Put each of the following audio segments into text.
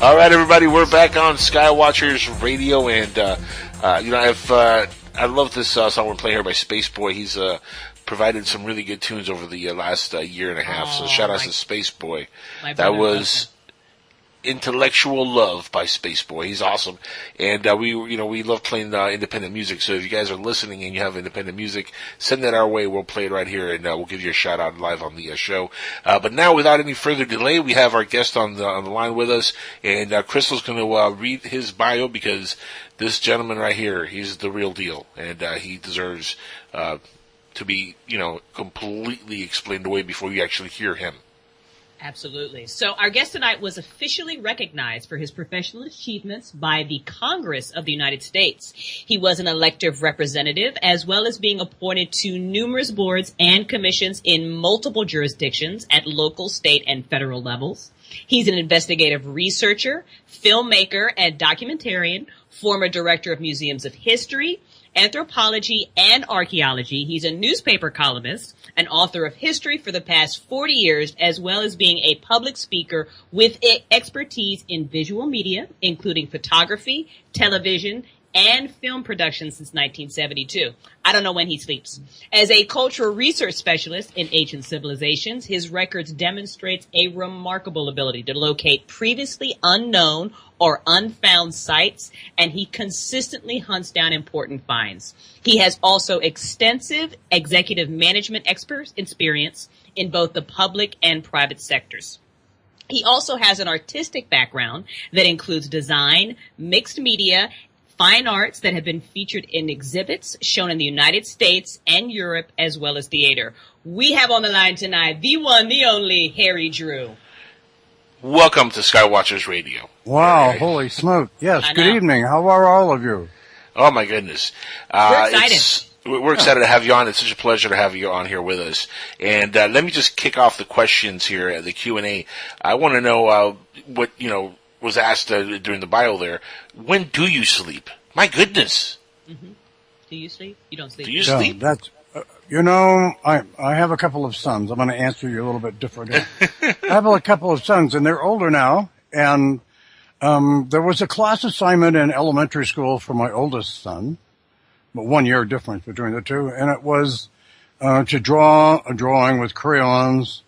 All right, everybody, we're back on Skywatchers Radio, and I love this song we're playing here by Space Boy. He's provided some really good tunes over the last year and a half. So shout out to Space Boy. That was Intellectual Love by Space Boy. He's awesome, and we love playing independent music. So if you guys are listening and you have independent music, send that our way. We'll play it right here, and we'll give you a shout out live on the show. But now, without any further delay, we have our guest on the line with us, and Crystal's going to read his bio, because this gentleman right here, he's the real deal, and he deserves to be completely explained away before you actually hear him. Absolutely. So our guest tonight was officially recognized for his professional achievements by the Congress of the United States. He was an elective representative, as well as being appointed to numerous boards and commissions in multiple jurisdictions at local, state, and federal levels. He's an investigative researcher, filmmaker, and documentarian, former director of museums of history, anthropology, and archaeology. He's a newspaper columnist, an author of history for the past 40 years, as well as being a public speaker with expertise in visual media, including photography, television, and film production since 1972. I don't know when he sleeps. As a cultural research specialist in ancient civilizations, his records demonstrates a remarkable ability to locate previously unknown or unfound sites, and he consistently hunts down important finds. He has also extensive executive management experience in both the public and private sectors. He also has an artistic background that includes design, mixed media, fine arts that have been featured in exhibits shown in the United States and Europe, as well as theater. We have on the line tonight the one, the only, Harry Drew. Welcome to Skywatchers Radio. Wow, holy smoke. Yes, good evening. How are all of you? Oh, my goodness. We're excited. We're excited to have you on. It's such a pleasure to have you on here with us. And let me just kick off the questions here at the Q&A. I want to know what, was asked during the bio there. When do you sleep? My goodness. Mm-hmm. Do you sleep? You don't sleep. Do you sleep? That's, I have a couple of sons. I'm going to answer you a little bit differently. I have a couple of sons, and they're older now. And there was a class assignment in elementary school for my oldest son, but 1 year difference between the two. And it was to draw a drawing with crayons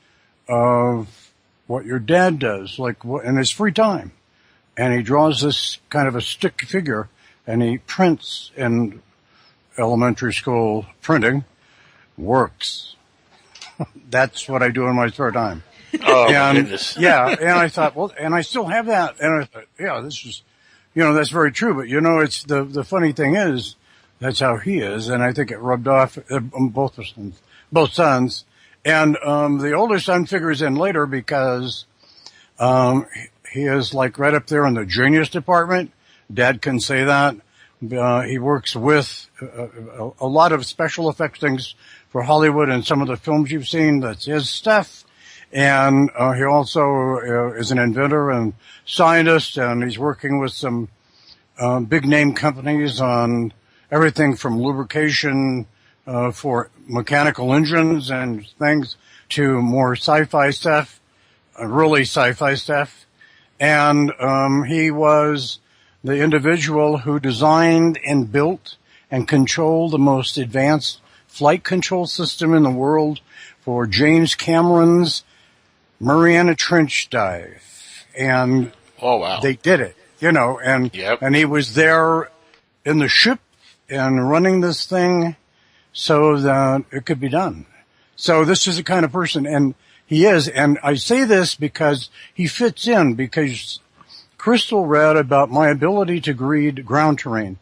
of what your dad does, like in his free time. And he draws this kind of a stick figure, and he prints in elementary school printing. Works. That's what I do in my spare time. Oh, my goodness. Yeah, and I thought, well, and I still have that. And I thought, yeah, this is, that's very true. But, it's the funny thing is, that's how he is. And I think it rubbed off on both sons. And the older son figures in later because he is like right up there in the genius department. Dad can say that. He works with a lot of special effects things for Hollywood and some of the films you've seen. That's his stuff. And he also is an inventor and scientist, and he's working with some big name companies on everything from lubrication for mechanical engines and things to more sci-fi stuff, really sci-fi stuff. And he was the individual who designed and built and controlled the most advanced flight control system in the world for James Cameron's Mariana Trench dive. And oh, wow. They did it, and he was there in the ship and running this thing so that it could be done. So this is the kind of person, and he is, and I say this because he fits in, because Crystal read about my ability to read ground terrain.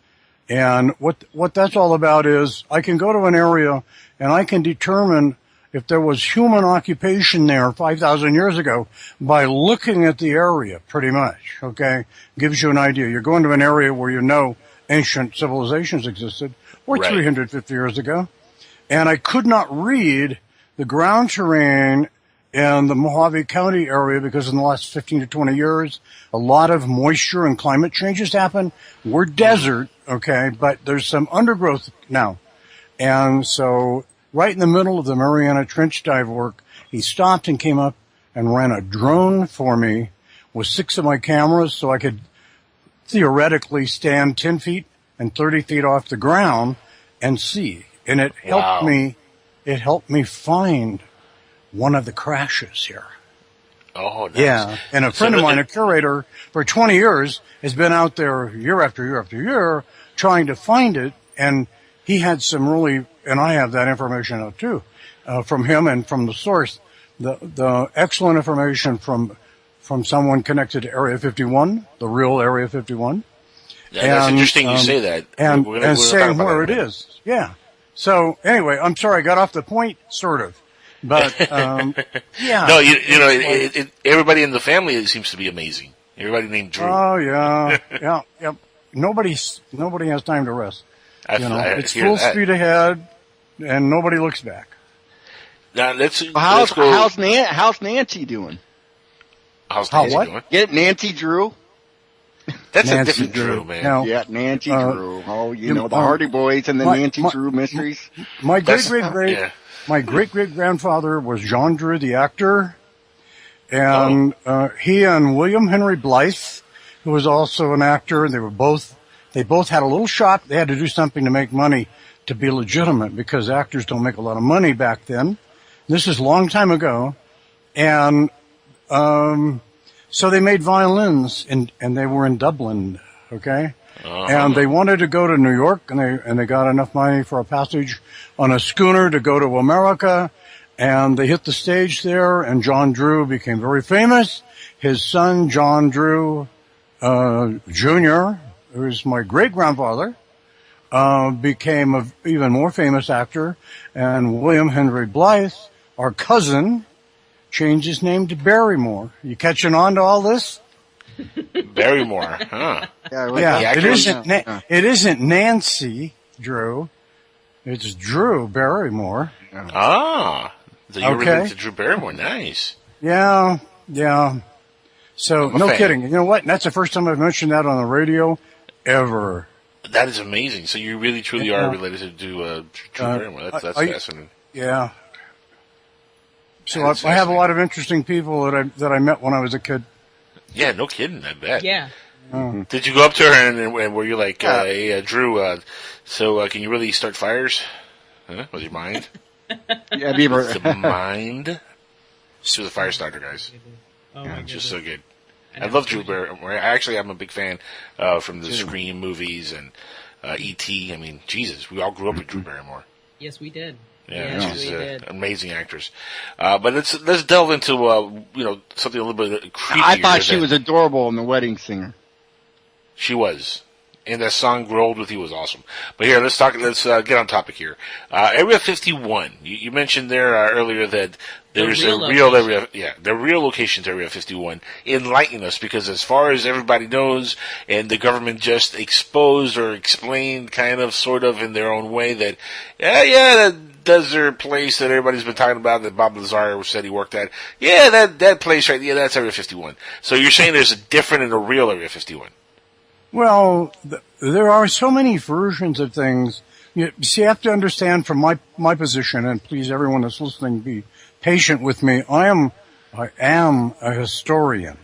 And what that's all about is I can go to an area and I can determine if there was human occupation there 5,000 years ago by looking at the area, pretty much, okay? Gives you an idea. You're going to an area where ancient civilizations existed, or right. 350 years ago. And I could not read the ground terrain in the Mojave County area because in the last 15 to 20 years, a lot of moisture and climate changes happen. We're desert, okay, but there's some undergrowth now. And so right in the middle of the Mariana Trench dive work, he stopped and came up and ran a drone for me with 6 of my cameras so I could theoretically stand 10 feet and 30 feet off the ground and see. And it helped me find one of the crashes here. Oh, nice. Yeah. And a friend of mine, a curator for 20 years, has been out there year after year after year trying to find it. And he had some really, and I have that information out too, from him and from the source, the excellent information from someone connected to Area 51, the real Area 51. Yeah, that's interesting you say that. And saying where it is. Yeah. So anyway, I'm sorry, I got off the point, sort of. But, yeah. No, everybody in the family seems to be amazing. Everybody named Drew. Oh, yeah. Yeah. Yep. Nobody has time to rest. It's full speed ahead and nobody looks back. Now, let's go. How's Nancy doing? How's Nancy doing? Get Nancy Drew. That's Nancy a different Drew, man. Now, yeah, Nancy Drew. Oh, the Hardy Boys and the Nancy Drew mysteries. My great-great-grandfather was John Drew, the actor. And he and William Henry Blythe, who was also an actor, they both had a little shop. They had to do something to make money to be legitimate because actors don't make a lot of money back then. This is a long time ago. And so they made violins and they were in Dublin, okay? And they wanted to go to New York and they got enough money for a passage on a schooner to go to America. And they hit the stage there and John Drew became very famous. His son, John Drew, Jr., who is my great-grandfather, became an even more famous actor. And William Henry Blythe, our cousin, changed his name to Barrymore. You catching on to all this? Barrymore, huh? Yeah, it isn't Nancy Drew. It's Drew Barrymore. Ah, so you're related to Drew Barrymore. Nice. Yeah. So, no kidding. You know what? That's the first time I've mentioned that on the radio ever. That is amazing. So you really, truly are related to Drew Barrymore. That's fascinating. Yeah. So I have a lot of interesting people that I met when I was a kid. Yeah, no kidding. I bet. Yeah. Did you go up to her and were you like, hey, Drew, so can you really start fires? Huh? With your mind? Yeah, Beaver. The mind? She was a fire starter, guys. Oh, yeah, just so good. I love Drew Barrymore. Actually, I'm a big fan from the Scream movies and E.T. I mean, Jesus, we all grew up with Drew Barrymore. Yes, we did. Yeah, she's an amazing actress. But let's delve into something a little bit creepier. I thought she was adorable in The Wedding Singer. She was. And that song "Grow Old With You" was awesome. But here, let's get on topic here. Area 51. You mentioned there earlier that there's a real area. Yeah, the real location's Area 51. Enlighten us, because as far as everybody knows, and the government just exposed or explained, kind of, sort of, in their own way, that that desert place that everybody's been talking about that Bob Lazar said he worked at. Yeah, that place right. Yeah, that's Area 51. So you're saying there's a different and a real Area 51. Well, there are so many versions of things. You have to understand from my position, and please, everyone that's listening, be patient with me. I am a historian,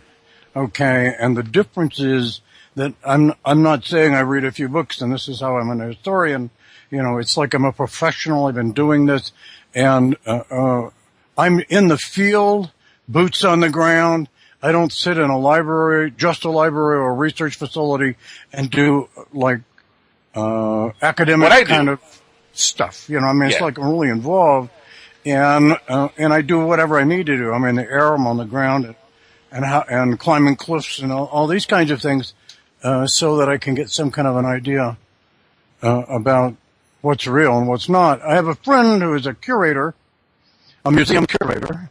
okay? And the difference is that I'm not saying I read a few books and this is how I'm an historian. It's like I'm a professional. I've been doing this, and I'm in the field, boots on the ground. I don't sit in a library or a research facility and do like academic kind of stuff. It's like I'm really involved, and I do whatever I need to do. I'm in the air, I'm on the ground, and climbing cliffs and all these kinds of things, so that I can get some kind of an idea about what's real and what's not. I have a friend who is a museum curator,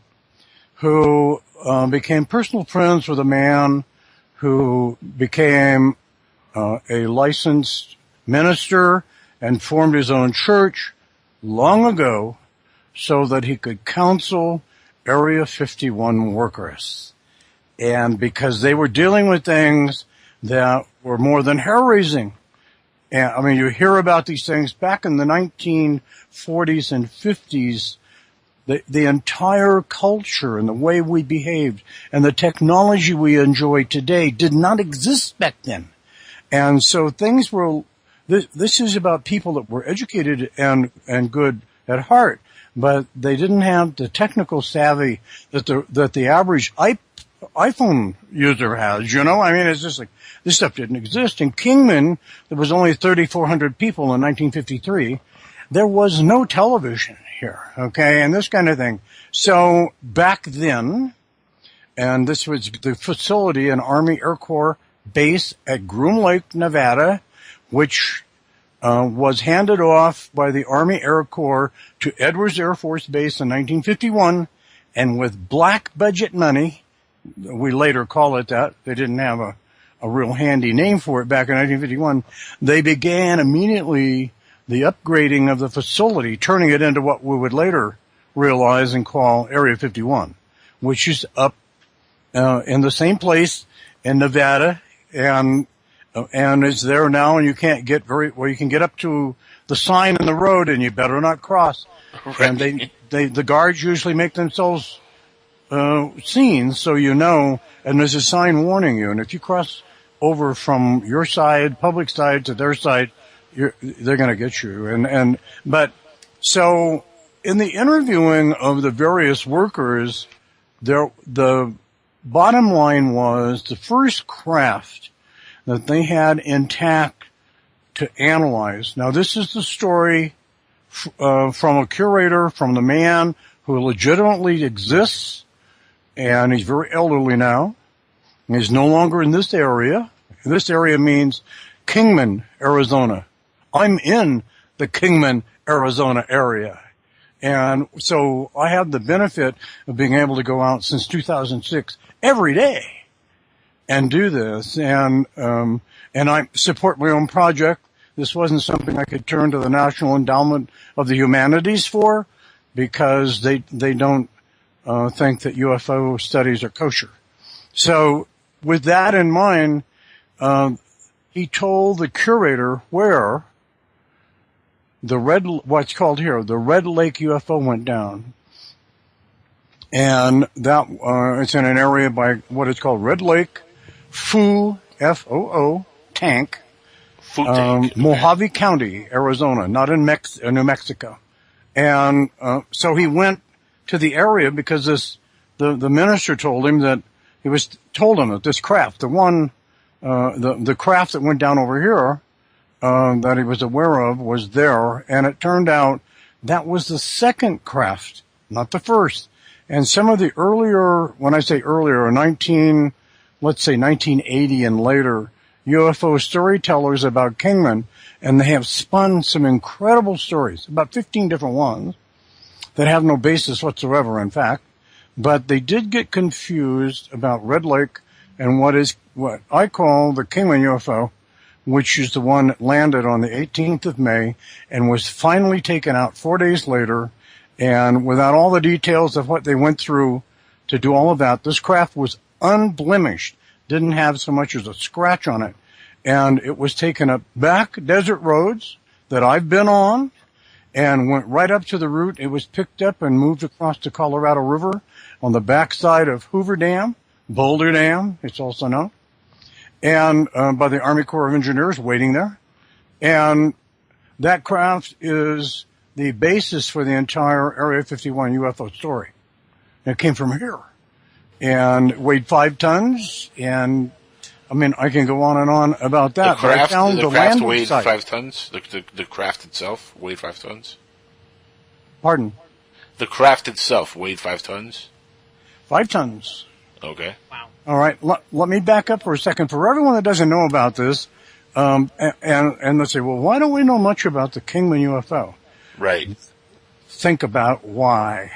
who became personal friends with a man who became a licensed minister and formed his own church long ago so that he could counsel Area 51 workers. And because they were dealing with things that were more than hair-raising. And, you hear about these things back in the 1940s and 50s. the entire culture and the way we behaved and the technology we enjoy today did not exist back then. And so things were, this is about people that were educated and good at heart, but they didn't have the technical savvy that the average iPhone user has, you know? I mean, it's just like, this stuff didn't exist. In Kingman, there was only 3,400 people in 1953. There was no television here, okay, and this kind of thing. So back then, and this was the facility, an Army Air Corps base at Groom Lake, Nevada, which was handed off by the Army Air Corps to Edwards Air Force Base in 1951, and with black budget money, we later call it that, they didn't have a real handy name for it back in 1951, they began immediately the upgrading of the facility, turning it into what we would later realize and call Area 51, which is up in the same place in Nevada, and it's there now, and you can't get you can get up to the sign in the road, and you better not cross. Right. And the guards usually make themselves seen, so you know, and there's a sign warning you, and if you cross over from your side, public side, to their side, they're going to get you. But so in the interviewing of the various workers, the bottom line was the first craft that they had intact to analyze. Now, this is the story from a curator, from the man who legitimately exists, and he's very elderly now. He's no longer in this area. This area means Kingman, Arizona. I'm in the Kingman, Arizona area. And so I have the benefit of being able to go out since 2006 every day and do this. And I support my own project. This wasn't something I could turn to the National Endowment of the Humanities for, because they don't think that UFO studies are kosher. So with that in mind, he told the curator where what's called here, the Red Lake UFO went down. And that, it's in an area by what is called Red Lake Foo, F-O-O, Tank, Mojave County, Arizona, not in New Mexico. And, so he went to the area because the minister told him that this craft, the craft that went down over here, that he was aware of was there, and it turned out that was the second craft, not the first. And some of the earlier, when I say earlier, 1980 and later, UFO storytellers about Kingman, and they have spun some incredible stories, about 15 different ones, that have no basis whatsoever, in fact. But they did get confused about Red Lake and what I call the Kingman UFO, which is the one that landed on the 18th of May and was finally taken out 4 days later. And without all the details of what they went through to do all of that, this craft was unblemished, didn't have so much as a scratch on it. And it was taken up back desert roads that I've been on and went right up to the route. It was picked up and moved across the Colorado River on the backside of Hoover Dam, Boulder Dam, it's also known, and by the Army Corps of Engineers waiting there. And that craft is the basis for the entire Area 51 UFO story. It came from here and weighed 5 tons. And I mean, I can go on and on about that. The craft, but the craft weighed 5 tons? The craft itself weighed 5 tons? Pardon? The craft itself weighed 5 tons? 5 tons. Okay. Wow. All right. Let me back up for a second. For everyone that doesn't know about this, and let's say, well, why don't we know much about the Kingman UFO? Right. Think about why.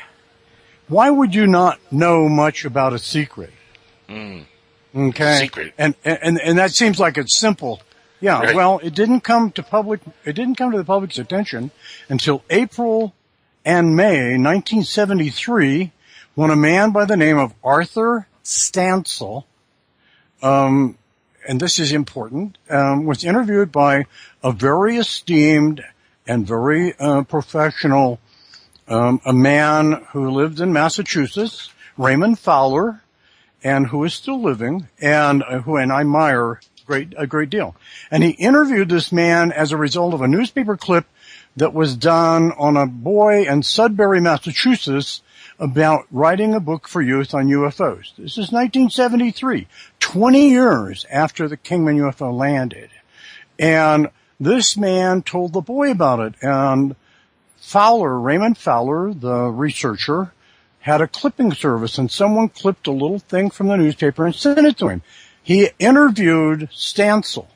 Why would you not know much about a secret? Okay. Secret. And that seems like it's simple. Yeah. Right. Well, it didn't come to the public's attention until April and May 1973, when a man by the name of Arthur Stansel, and this is important, was interviewed by a very esteemed and very professional a man who lived in Massachusetts, Raymond Fowler, and who is still living, and who I admire a great deal. And he interviewed this man as a result of a newspaper clip that was done on a boy in Sudbury, Massachusetts, about writing a book for youth on UFOs. This is 1973, 20 years after the Kingman UFO landed. And this man told the boy about it, and Raymond Fowler, the researcher, had a clipping service, and someone clipped a little thing from the newspaper and sent it to him. He interviewed Stansel,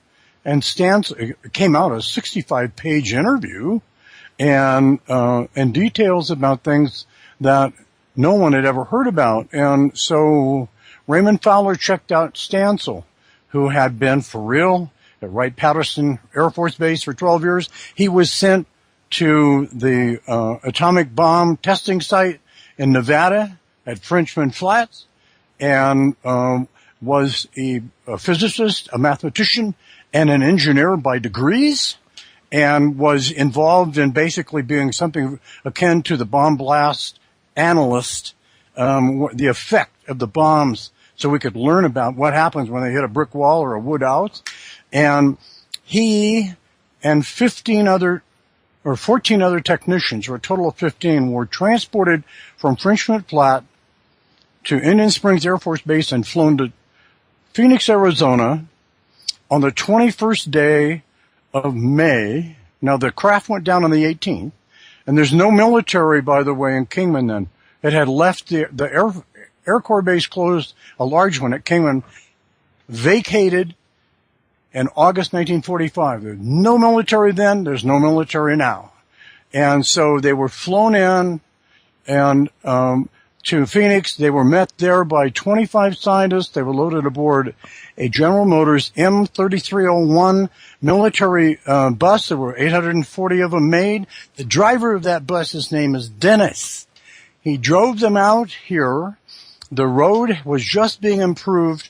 and it came out a 65-page interview, and details about things that no one had ever heard about. And so Raymond Fowler checked out Stansel, who had been for real at Wright-Patterson Air Force Base for 12 years. He was sent to the atomic bomb testing site in Nevada at Frenchman Flats, and was a physicist, a mathematician, and an engineer by degrees, and was involved in basically being something akin to the bomb blast analyst, the effect of the bombs, so we could learn about what happens when they hit a brick wall or a wood house. And he and 14 other technicians, or a total of 15, were transported from Frenchman Flat to Indian Springs Air Force Base and flown to Phoenix, Arizona on the 21st day of May. Now, the craft went down on the 18th, and there's no military, by the way, in Kingman then. It had left the Air Corps base closed, a large one at Kingman, vacated in August 1945. There's no military then, there's no military now. And so they were flown in and to Phoenix. They were met there by 25 scientists. They were loaded aboard a General Motors M3301 military bus. There were 840 of them made. The driver of that bus, his name is Dennis. He drove them out here. The road was just being improved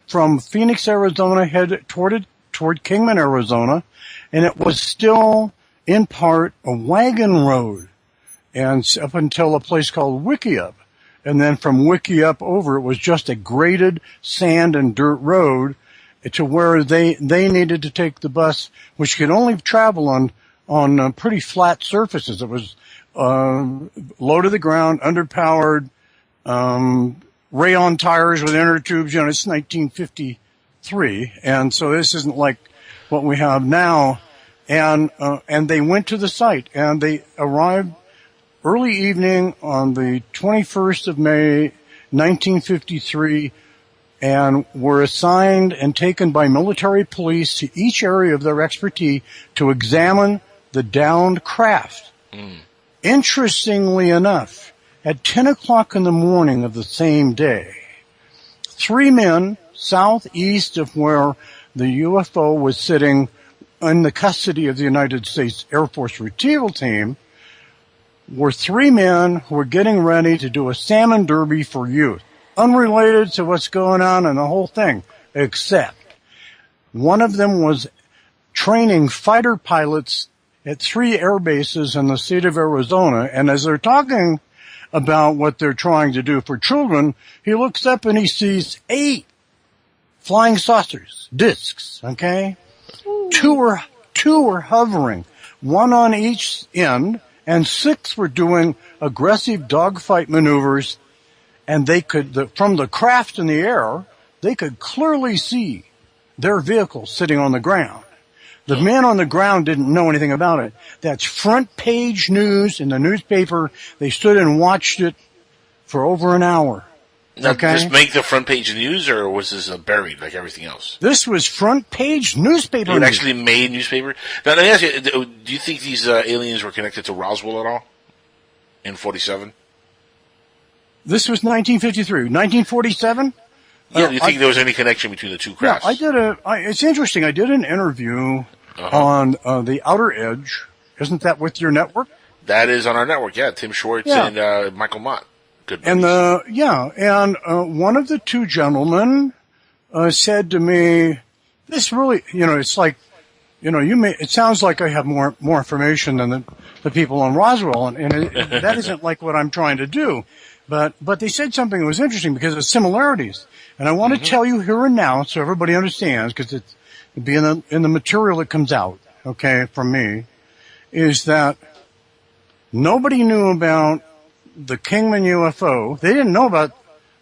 from Phoenix, Arizona, headed toward Kingman, Arizona, and it was still, in part, a wagon road, and up until a place called Wickiup. And then from Wickiup over, it was just a graded sand and dirt road to where they needed to take the bus, which could only travel on pretty flat surfaces. It was low to the ground, underpowered, rayon tires with inner tubes. You know, it's 1953, and so this isn't like what we have now. And they went to the site, and they arrived early evening on the 21st of May, 1953, and were assigned and taken by military police to each area of their expertise to examine the downed craft. Interestingly enough, at 10 o'clock in the morning of the same day, 3 men southeast of where the UFO was sitting in the custody of the United States Air Force retrieval team were 3 men who were getting ready to do a salmon derby for youth, unrelated to what's going on in the whole thing, except one of them was training fighter pilots at 3 air bases in the state of Arizona, and as they're talking about what they're trying to do for children, he looks up and he sees 8 flying saucers, discs, okay? 2 were hovering, 1 on each end, and 6 were doing aggressive dogfight maneuvers, and they could, from the craft in the air, they could clearly see their vehicle sitting on the ground. The men on the ground didn't know anything about it. That's front page news in the newspaper. They stood and watched it for over an hour. Now, okay? Just make the front page news, or was this buried like everything else? This was front page newspaper news. It actually made newspaper? Now, let me ask you, do you think these aliens were connected to Roswell at all? In 47? This was 1953. 1947? Yeah, do you think there was any connection between the two crafts? Yeah, it's interesting. I did an interview on the Outer Edge. Isn't that with your network? That is on our network, yeah. Tim Schwartz and Michael Mott. Good buddies. And one of the 2 gentlemen said to me, this really, it's like, it sounds like I have more information than the people in Roswell, and that isn't like what I'm trying to do. But they said something that was interesting because of similarities. And I want to tell you here and now so everybody understands, because it'll be in the material that comes out, okay, from me, is that nobody knew about the Kingman UFO. They didn't know about,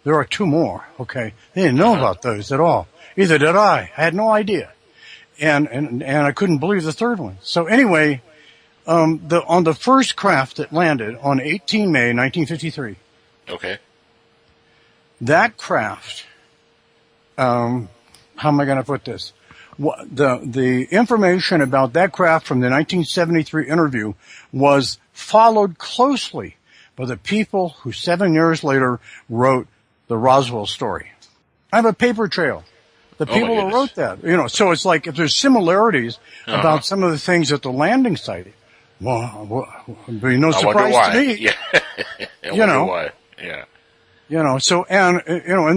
there are two more, okay? They didn't know about those at all. Either did I. I had no idea. And I couldn't believe the third one. So anyway, on the first craft that landed on 18 May 1953. Okay. That craft, how am I going to put this? The information about that craft from the 1973 interview was followed closely by the people who 7 years later wrote the Roswell story. I have a paper trail. The people who wrote that, so it's like if there's similarities about some of the things at the landing site, well, it'd be no surprise to me. Yeah. Why. Yeah. So, and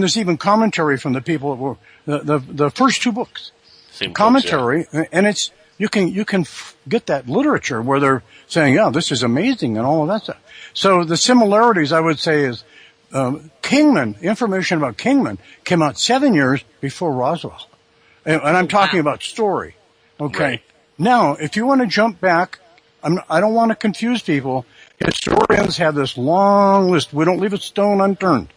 there's even commentary from the people that were, the first two books. Same commentary, books, yeah. And it's, you can get that literature where they're saying, yeah, this is amazing and all of that stuff. So the similarities, I would say, is, Kingman, information about Kingman came out 7 years before Roswell. And I'm talking about story. Okay. Right. Now, if you want to jump back, I don't want to confuse people. Historians have this long list. We don't leave a stone unturned.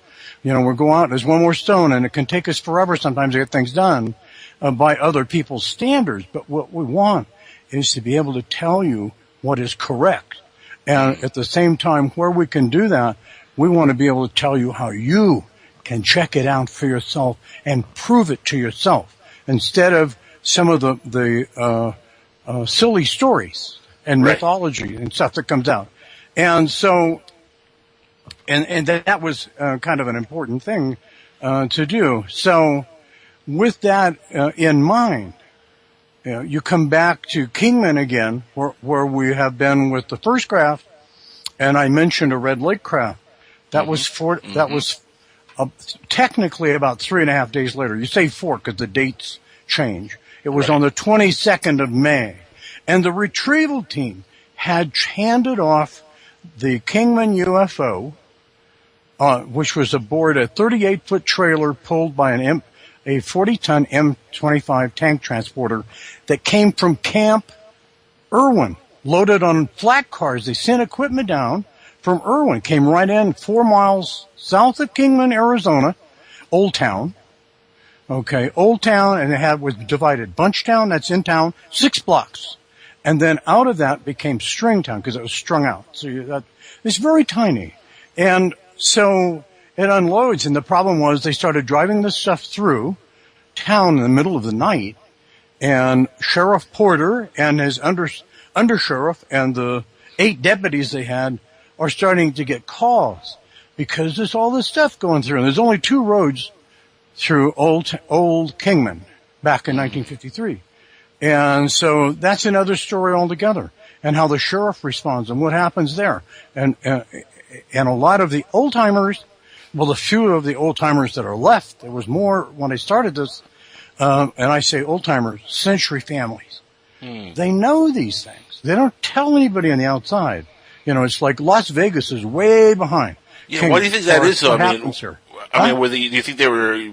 We'll go out, there's one more stone, and it can take us forever sometimes to get things done by other people's standards. But what we want is to be able to tell you what is correct. And at the same time, where we can do that, we want to be able to tell you how you can check it out for yourself and prove it to yourself instead of some of the silly stories and mythology and stuff that comes out. And so, and that was kind of an important thing to do. So with that in mind, you come back to Kingman again, where we have been with the first craft, and I mentioned a Red Lake craft. That was technically about 3.5 days later. You say 4 because the dates change. It was on the 22nd of May. And the retrieval team had handed off the Kingman UFO, which was aboard a 38-foot trailer pulled by a 40-ton M25 tank transporter that came from Camp Irwin, loaded on flat cars. They sent equipment down from Irwin, came right in 4 miles south of Kingman, Arizona, Old Town. Okay, Old Town, and it was divided. Bunchtown, that's in town, 6 blocks. And then out of that became Stringtown because it was strung out. So it's very tiny. And so it unloads, and the problem was they started driving this stuff through town in the middle of the night, and Sheriff Porter and his undersheriff and the 8 deputies they had are starting to get calls because there's all this stuff going through. And there's only 2 roads through old Kingman back in 1953. And so that's another story altogether, and how the sheriff responds and what happens there. And a lot of the old timers, well, the few of the old timers that are left, there was more when I started this, and I say old timers, century families. They know these things. They don't tell anybody on the outside. It's like Las Vegas is way behind. Yeah, why do you think that is, though? I mean, do you think they were,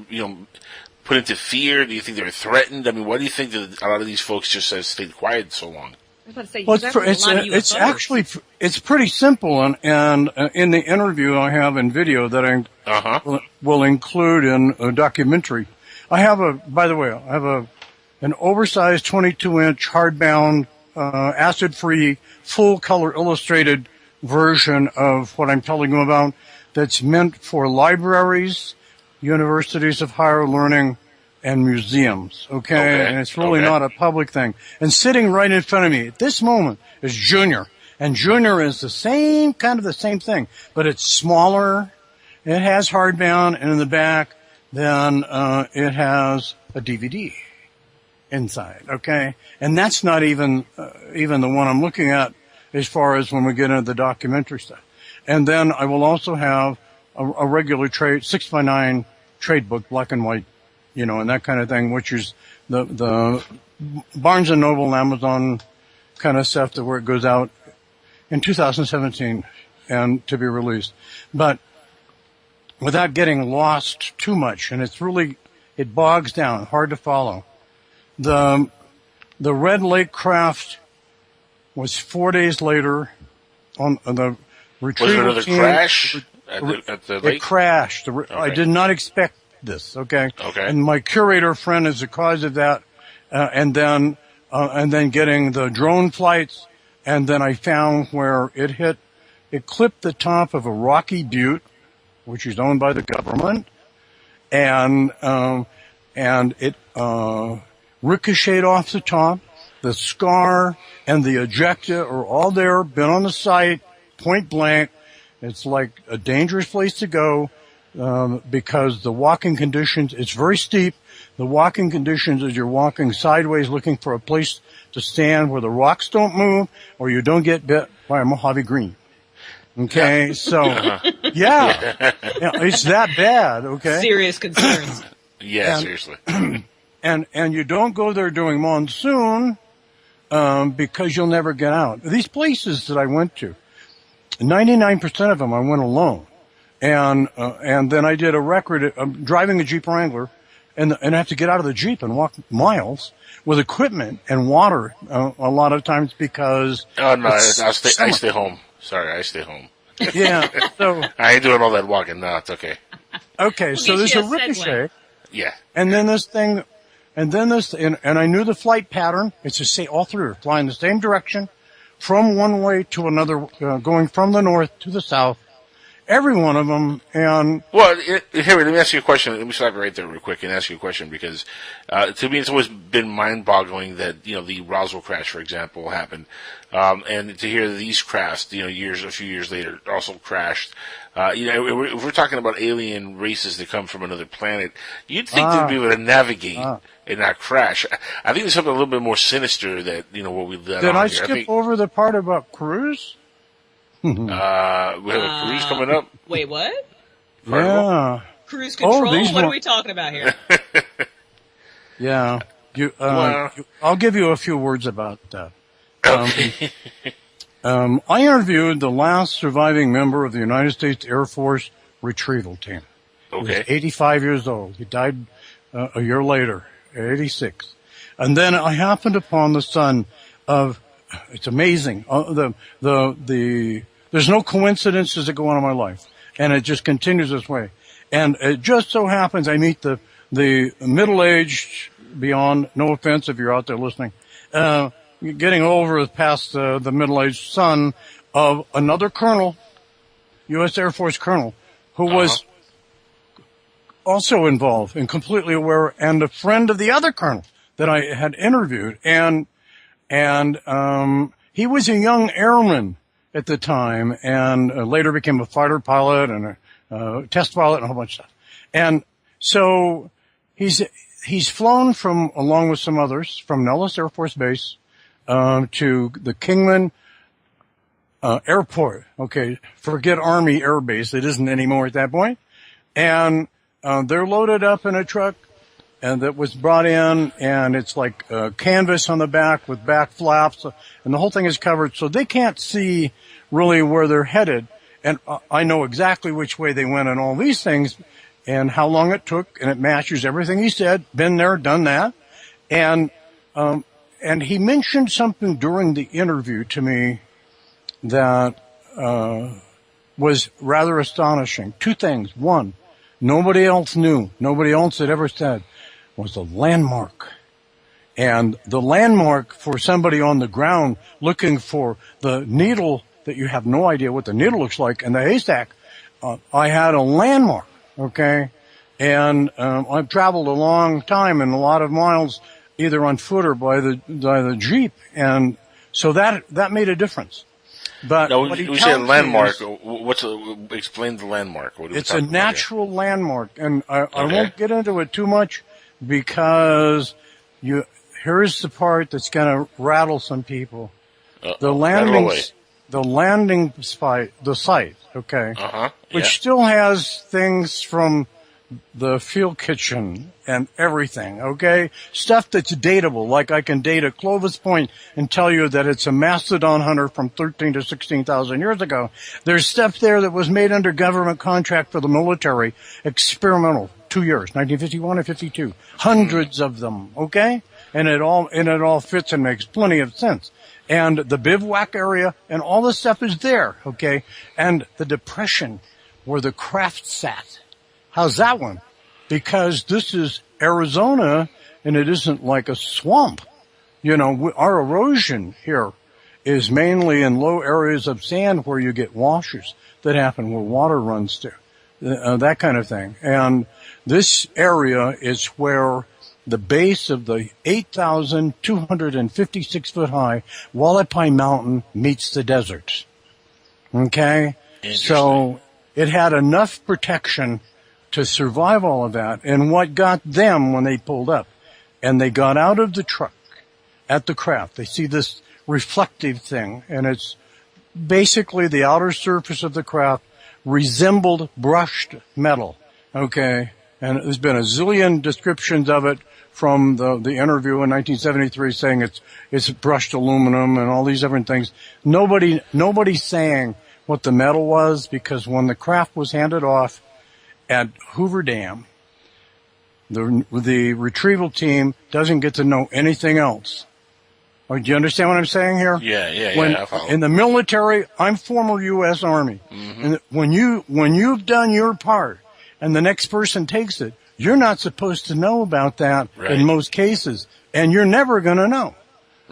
put into fear? Do you think they were threatened? I mean, why do you think that a lot of these folks just have stayed quiet so long? Well, it's actually pretty simple, and in the interview I have in video that I will include in a documentary. I have an oversized 22-inch hardbound, acid-free, full-color illustrated version of what I'm telling you about that's meant for libraries, universities of higher learning, and museums, okay? And it's really not a public thing. And sitting right in front of me at this moment is Junior. And Junior is the same thing, but it's smaller, it has hardbound, and in the back, then it has a DVD inside, okay? And that's not even the one I'm looking at as far as when we get into the documentary stuff. And then I will also have a regular 6x9 trade book, black and white, and that kind of thing, which is the Barnes & Noble and Amazon kind of stuff to where it goes out in 2017 and to be released. But without getting lost too much, and it bogs down, hard to follow. The Red Lake craft was 4 days later on the retrieval Was there another crash at the lake? It crashed. Okay. I did not expect this, okay? Okay. And my curator friend is the cause of that, and then getting the drone flights, and then I found where it clipped the top of a rocky butte, which is owned by the government, and it ricocheted off the top. The scar and the ejecta are all there, been on the site, point blank. It's like a dangerous place to go, because the walking conditions, it's very steep. The walking conditions as you're walking sideways looking for a place to stand where the rocks don't move or you don't get bit by a Mojave green. Okay, so, yeah, it's that bad, okay? Serious concerns. Seriously. And you don't go there during monsoon, because you'll never get out. These places that I went to, 99% of them I went alone. And then I did a record, driving a Jeep Wrangler, and I have to get out of the Jeep and walk miles with equipment and water, a lot of times because. Oh, no, I stay home. Sorry, I stay home. Yeah, so. I ain't doing all that walking. No, it's okay. Okay, so there's a ricochet. Yeah. And then this thing, and I knew the flight pattern. It's just all three are flying the same direction from one way to another, going from the north to the south. Every one of them, and... Well, here, let me ask you a question. Let me stop right there real quick and ask you a question, because to me it's always been mind-boggling that, the Roswell crash, for example, happened. And to hear these crafts, a few years later, also crashed. If we're talking about alien races that come from another planet, you'd think they'd be able to navigate and not crash. I think there's something a little bit more sinister that, what we let Did on I here. skip over the part about cruise? We have a cruise coming up. Wait, what? Yeah. Cruise control? What are we talking about here? Yeah. I'll give you a few words about that. I interviewed the last surviving member of the United States Air Force retrieval team. Okay. He was 85 years old. He died a year later, at 86. And then I happened upon the son of, it's amazing, there's no coincidences that go on in my life. And it just continues this way. And it just so happens I meet the middle-aged, beyond, no offense if you're out there listening, getting over past the middle-aged son of another colonel, U.S. Air Force colonel, who was also involved and completely aware, and a friend of the other colonel that I had interviewed. And he was a young airman at the time, and later became a fighter pilot and a test pilot and a whole bunch of stuff. And so he's flown along with some others, from Nellis Air Force Base to the Kingman Airport. Okay, forget Army Air Base. It isn't anymore at that point. And they're loaded up in a truck and that was brought in, and it's like canvas on the back with back flaps, and the whole thing is covered, so they can't see really where they're headed. And I know exactly which way they went and all these things and how long it took, and it matches everything he said. Been there, done that. And he mentioned something during the interview to me that was rather astonishing. Two things. One, nobody else knew, nobody else had ever said, was a landmark. And the landmark for somebody on the ground looking for the needle that you have no idea what the needle looks like in the haystack, I had a landmark, okay? And I've traveled a long time and a lot of miles either on foot or by the Jeep, and so that made a difference. But now, when you say a landmark, explain the landmark. It's a natural landmark, and I won't get into it too much because here's the part that's going to rattle some people. The landing site, okay, which still has things from the field kitchen and everything, okay? Stuff that's datable, like I can date a Clovis Point and tell you that it's a mastodon hunter from 13 to 16,000 years ago. There's stuff there that was made under government contract for the military, experimental, 2 years, 1951 and 52. Hundreds of them, okay? And it all fits and makes plenty of sense. And the bivouac area and all the stuff is there, okay? And the depression where the craft sat. How's that one? Because this is Arizona and it isn't like a swamp. You know, our erosion here is mainly in low areas of sand where you get washes that happen where water runs through, that kind of thing. And this area is where the base of the 8,256 foot high Wallapai Mountain meets the desert. Okay? So it had enough protection to survive all of that. And what got them when they pulled up and they got out of the truck at the craft, they see this reflective thing, and it's basically the outer surface of the craft resembled brushed metal. Okay? And there's been a zillion descriptions of it from the interview in 1973 saying it's brushed aluminum and all these different things. Nobody's saying what the metal was, because when the craft was handed off at Hoover Dam, the retrieval team doesn't get to know anything else. Do you understand what I'm saying here? Yeah. In the military, I'm former U.S. Army. Mm-hmm. And when you've done your part and the next person takes it, you're not supposed to know about that in most cases, and you're never going to know,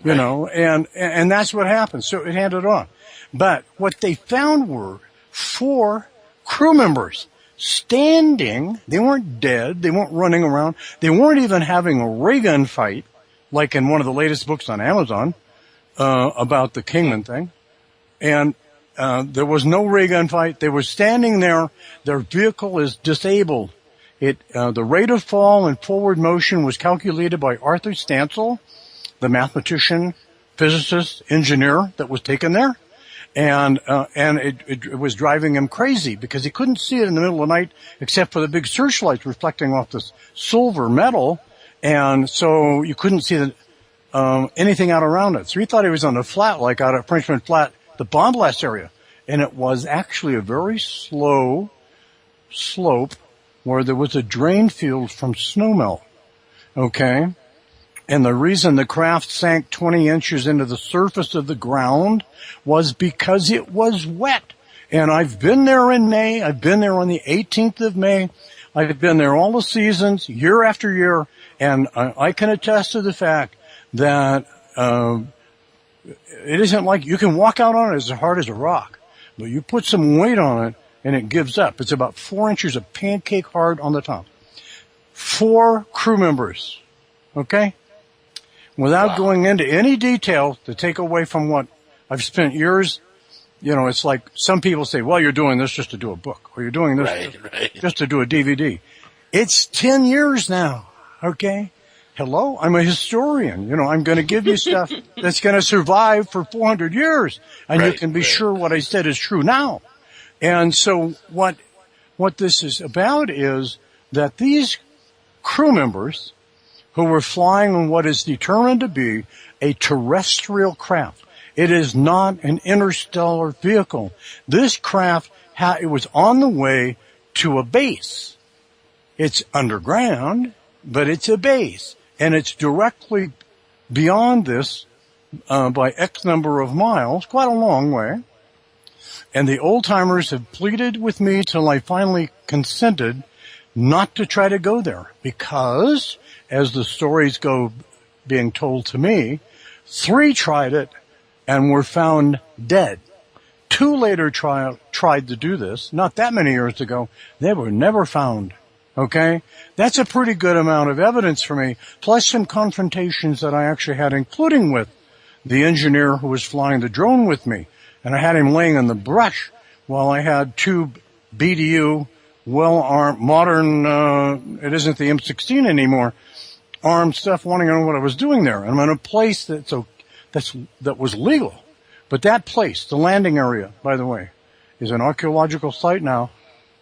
you know, and that's what happens. So it handed on. But what they found were 4 crew members standing. They weren't dead. They weren't running around. They weren't even having a ray gun fight, like in one of the latest books on Amazon, about the Kingman thing. And there was no ray gun fight. They were standing there. Their vehicle is disabled. The rate of fall and forward motion was calculated by Arthur Stancil, the mathematician, physicist, engineer that was taken there. And it was driving him crazy because he couldn't see it in the middle of the night except for the big searchlights reflecting off this silver metal. And so you couldn't see anything out around it. So he thought he was on the flat, like out at Frenchman Flat, the bomb blast area. And it was actually a very slow slope where there was a drain field from snowmelt. Okay? And the reason the craft sank 20 inches into the surface of the ground was because it was wet. And I've been there in May. I've been there on the 18th of May. I've been there all the seasons, year after year. And I can attest to the fact that it isn't like you can walk out on it as hard as a rock. But you put some weight on it, and it gives up. It's about 4 inches of pancake hard on the top. 4 crew members. Okay? Without going into any detail to take away from what I've spent years, you know, it's like some people say, well, you're doing this just to do a book, or you're doing this just to do a DVD. It's 10 years now, okay? Hello? I'm a historian. You know, I'm going to give you stuff that's going to survive for 400 years, and you can be sure what I said is true now. And so what this is about is that these crew members who were flying on what is determined to be a terrestrial craft. It is not an interstellar vehicle. This craft, it was on the way to a base. It's underground, but it's a base. And it's directly beyond this by X number of miles, quite a long way. And the old-timers have pleaded with me till I finally consented not to try to go there because, as the stories go being told to me, 3 tried it and were found dead. 2 later tried to do this, not that many years ago. They were never found. Okay? That's a pretty good amount of evidence for me, plus some confrontations that I actually had, including with the engineer who was flying the drone with me. And I had him laying in the brush while I had 2 BDU, well-armed, modern, it isn't the M16 anymore, armed stuff wanting to know what I was doing there. And I'm in a place that was legal. But that place, the landing area, by the way, is an archaeological site now.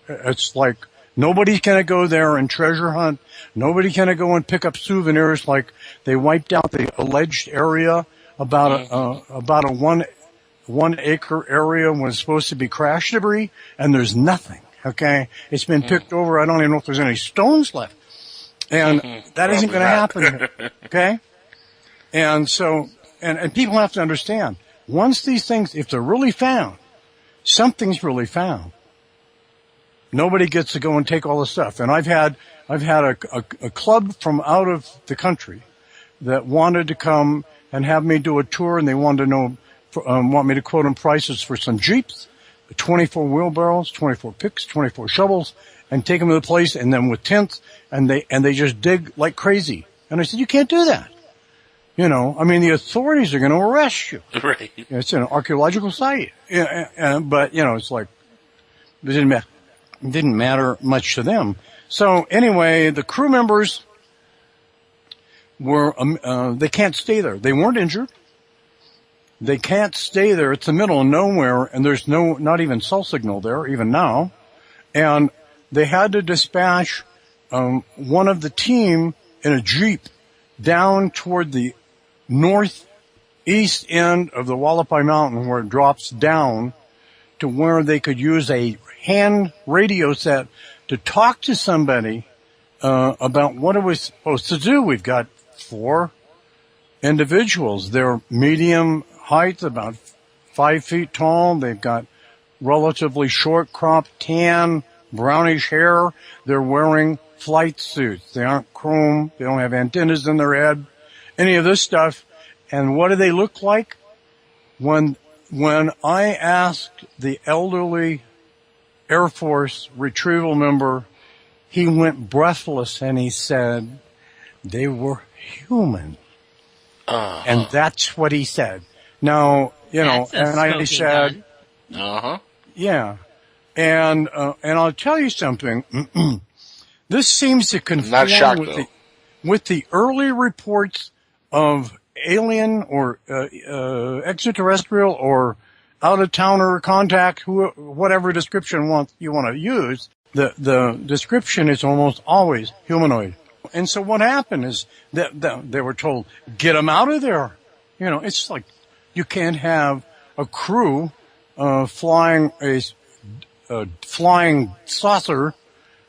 It's like Nobody's going to go there and treasure hunt. Nobody can go and pick up souvenirs like they wiped out the alleged area about a 1 acre area was supposed to be crash debris, and there's nothing. Okay, it's been picked over. I don't even know if there's any stones left, and that isn't going to happen here. Okay, and so and people have to understand, once these things, if they're really found, something's really found. Nobody gets to go and take all the stuff. And I've had a club from out of the country that wanted to come and have me do a tour, and they wanted to know, want me to quote them prices for some Jeeps, 24 wheelbarrows, 24 picks, 24 shovels, and take them to the place, and then with tents, and they just dig like crazy. And I said, you can't do that. You know, I mean, the authorities are going to arrest you. Right. It's an archaeological site. But, you know, it's like, it didn't matter much to them. So anyway, the crew members were, they can't stay there. They weren't injured. They can't stay there. It's the middle of nowhere, and there's not even cell signal there, even now. And they had to dispatch, one of the team in a Jeep down toward the northeast end of the Wallapai Mountain, where it drops down to where they could use a hand radio set to talk to somebody about what it was supposed to do. We've got 4 individuals. They're medium height, about 5 feet tall. They've got relatively short cropped tan, brownish hair. They're wearing flight suits. They aren't chrome. They don't have antennas in their head, any of this stuff. And what do they look like? When I asked the elderly Air Force retrieval member, he went breathless and he said they were human. And that's what he said. Now, you know, and I said, yeah. And I'll tell you something. This seems to conform with the early reports of alien or extraterrestrial or out-of-towner contact, whatever description you want to use. The description is almost always humanoid. And so what happened is that they were told, get them out of there. You know, it's like you can't have a crew flying a flying saucer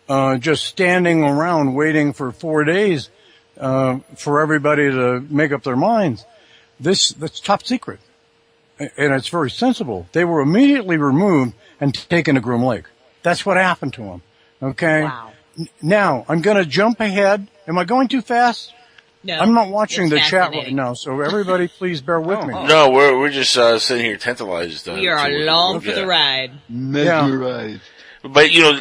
just standing around waiting for 4 days for everybody to make up their minds. That's top secret. And it's very sensible. They were immediately removed and taken to Groom Lake. That's what happened to them. Okay? Wow. Now, I'm going to jump ahead. Am I going too fast? No. I'm not watching the chat right now, so everybody please bear with me. No, we're just sitting here tantalized. We are along for the ride. Mesmerized. But, you know,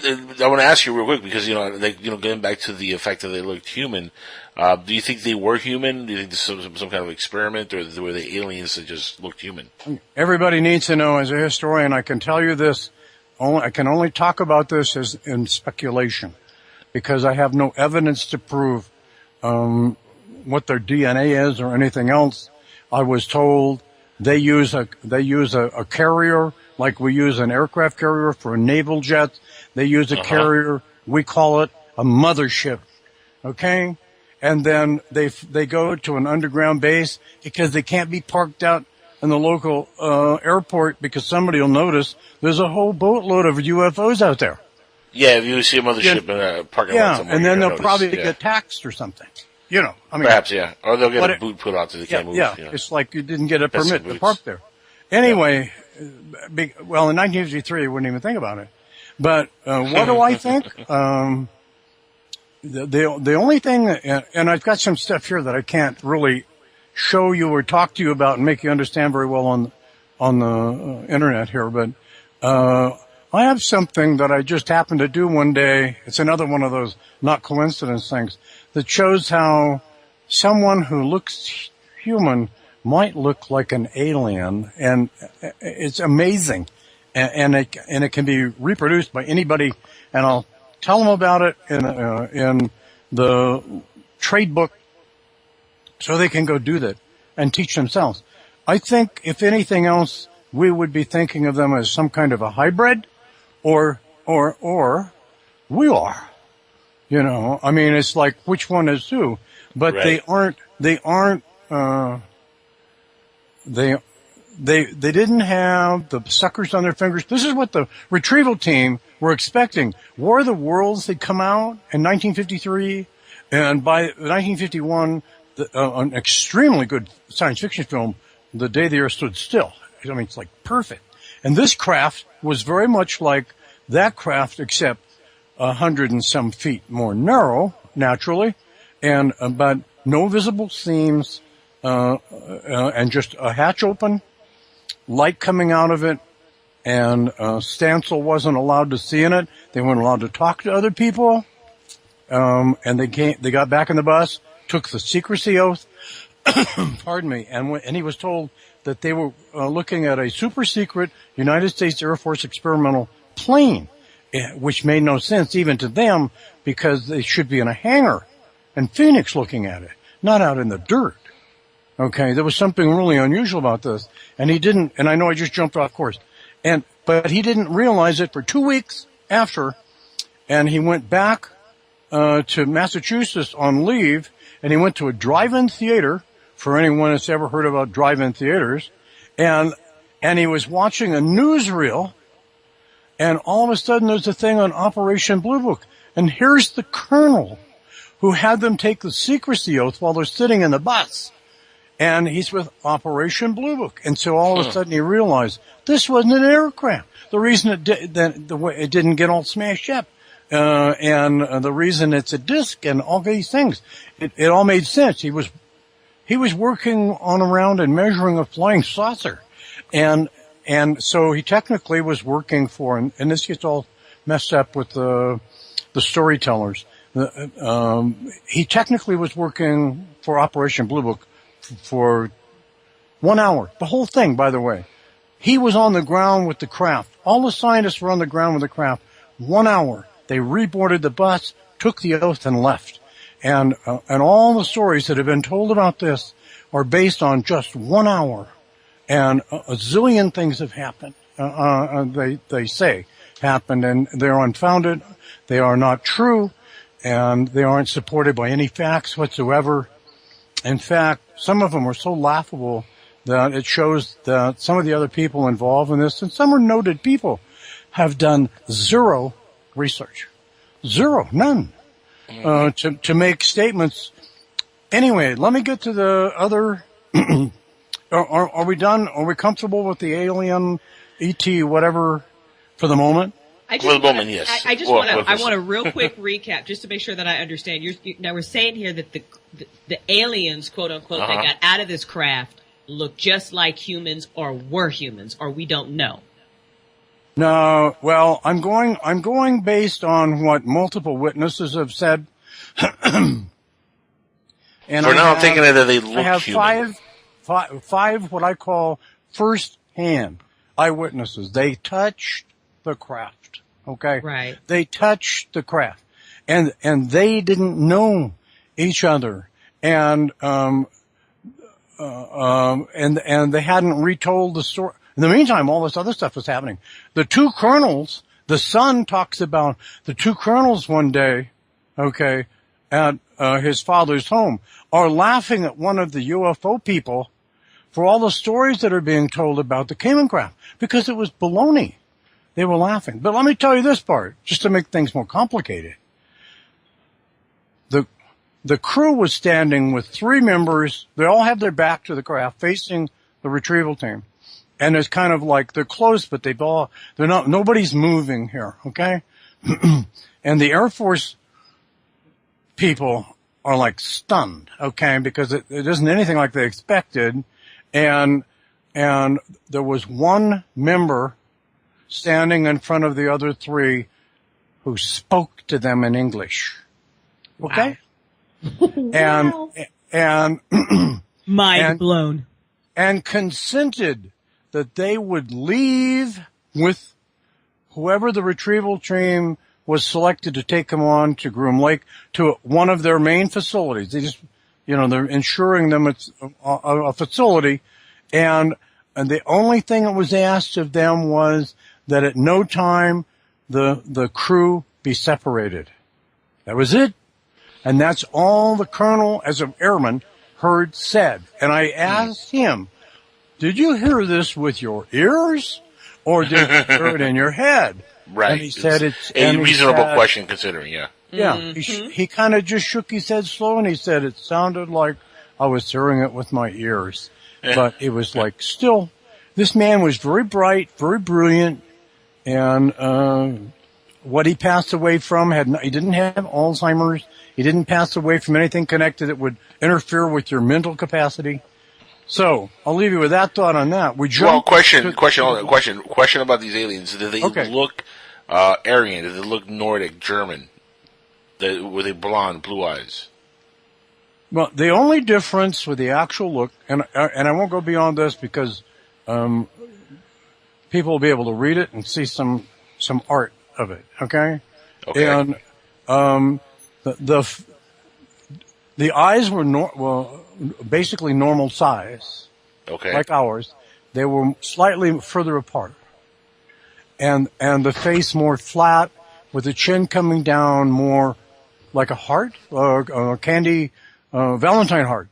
I want to ask you real quick because, you know, getting back to the fact that they looked human, do you think they were human? Do you think this was some kind of experiment, or were they aliens that just looked human? Everybody needs to know, as a historian, I can tell you this, I can only talk about this as in speculation, because I have no evidence to prove what their DNA is or anything else. I was told they use a carrier like we use an aircraft carrier for naval jets. They use a carrier. We call it a mothership. Okay? And then they go to an underground base because they can't be parked out in the local airport because somebody will notice there's a whole boatload of UFOs out there. Yeah, if you see a mothership in a parking lot somewhere. And then they'll probably get taxed or something. You know, I mean. Perhaps, yeah. Or they'll get a boot put out so they can't move. Yeah, you know. It's like you didn't get a permit to park there. Anyway, well, in 1953, I wouldn't even think about it. But what do I think? The only thing, and I've got some stuff here that I can't really show you or talk to you about and make you understand very well on the internet here, but I have something that I just happened to do one day. It's another one of those not coincidence things that shows how someone who looks human might look like an alien, and it's amazing, and it can be reproduced by anybody, and I'll tell them about it in the trade book so they can go do that and teach themselves. I think if anything else, we would be thinking of them as some kind of a hybrid or we are. You know, I mean, it's like which one is who, but right. They didn't have the suckers on their fingers. This is what the retrieval team were expecting. War of the Worlds had come out in 1953, and by 1951, an extremely good science fiction film, The Day the Earth Stood Still. I mean, it's like perfect. And this craft was very much like that craft, except 100 and some feet more narrow, naturally, and but no visible seams, and just a hatch open, light coming out of it, and Stancil wasn't allowed to see in it. They weren't allowed to talk to other people, and they got back in the bus, took the secrecy oath, pardon me, and he was told that they were looking at a super secret United States Air Force experimental plane, which made no sense even to them because they should be in a hangar in Phoenix looking at it, not out in the dirt. Okay, there was something really unusual about this, and he didn't, and I know I just jumped off course, but he didn't realize it for 2 weeks after, and he went back to Massachusetts on leave, and he went to a drive-in theater, for anyone that's ever heard about drive-in theaters, and he was watching a newsreel, and all of a sudden there's a thing on Operation Blue Book, and here's the colonel who had them take the secrecy oath while they're sitting in the bus. And he's with Operation Blue Book. And so all of a sudden he realized this wasn't an aircraft. The reason it didn't get all smashed up, and the reason it's a disc and all these things, it all made sense. He was working on around and measuring a flying saucer. And so he technically was working for, and this gets all messed up with the storytellers. He technically was working for Operation Blue Book for 1 hour. The whole thing, by the way. He was on the ground with the craft. All the scientists were on the ground with the craft. 1 hour. They reboarded the bus, took the oath, and left. And all the stories that have been told about this are based on just 1 hour. And a zillion things have happened. They say happened, and they're unfounded. They are not true, and they aren't supported by any facts whatsoever. In fact, some of them are so laughable that it shows that some of the other people involved in this, and some are noted people, have done zero research. Zero. None. To make statements. Anyway, let me get to the other. Are we done? Are we comfortable with the alien, ET, whatever, for the moment? Yes. I want a real quick recap just to make sure that I understand. Now we're saying here that the aliens, quote unquote, that got out of this craft look just like humans or were humans, or we don't know. No, well, I'm going based on what multiple witnesses have said. And I'm thinking that they look human. I have five what I call first-hand eyewitnesses. They touched the craft. Okay? Right. They touched the craft. And they didn't know each other. And they hadn't retold the story. In the meantime, all this other stuff was happening. The two colonels, the son talks about the two colonels one day, okay, at his father's home, are laughing at one of the UFO people for all the stories that are being told about the Cayman craft, because it was baloney. They were laughing. But let me tell you this part, just to make things more complicated. The crew was standing with three members. They all have their back to the craft, facing the retrieval team. And it's kind of like they're close, but nobody's moving here, okay? And the Air Force people are like stunned, okay, because it isn't anything like they expected. And there was one member standing in front of the other three who spoke to them in English. Okay? Wow. And mind blown. And consented that they would leave with whoever the retrieval team was selected to take them on to Groom Lake, to one of their main facilities. They just, they're ensuring them it's a facility. And the only thing that was asked of them was that at no time the crew be separated. That was it. And that's all the colonel, as an airman, heard said. And I asked him, did you hear this with your ears, or did you hear it in your head? Right. And he said it's a reasonable question, considering, yeah. Yeah. He kind of just shook his head slow, and he said it sounded like I was hearing it with my ears. But it was like, still, this man was very bright, very brilliant, and what he passed away from he didn't have Alzheimer's. He didn't pass away from anything connected that would interfere with your mental capacity. So I'll leave you with that thought on that. Question about these aliens. Did they look Aryan? Did they look Nordic, German? Were they blonde, blue eyes? Well, the only difference with the actual look, and I won't go beyond this because people will be able to read it and see some art of it. Okay. And the eyes were basically normal size. Okay. Like ours. They were slightly further apart. And the face more flat, with the chin coming down more like a heart, a candy Valentine heart.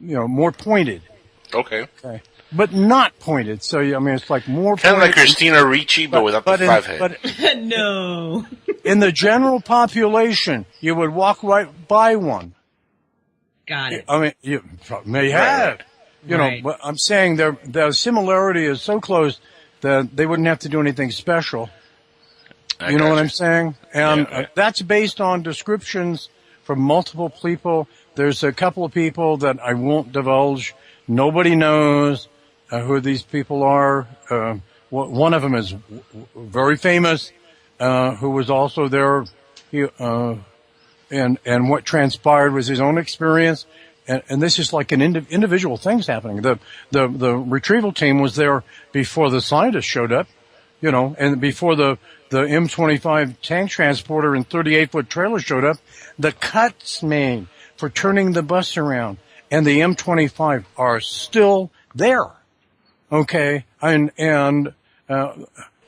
More pointed. Okay. But not pointed. So I mean, it's like more kind of like Christina Ricci, but without the five head. No. In the general population, you would walk right by one. Got it. I mean, you may have. You know, but I'm saying the similarity is so close that they wouldn't have to do anything special. You know what I'm saying? And that's based on descriptions from multiple people. There's a couple of people that I won't divulge. Nobody knows who these people are. One of them is very famous, who was also there. And what transpired was his own experience. And this is like an individual things happening. The retrieval team was there before the scientists showed up, and before the M25 tank transporter and 38-foot trailer showed up. The cuts made for turning the bus around and the M25 are still there. Okay. And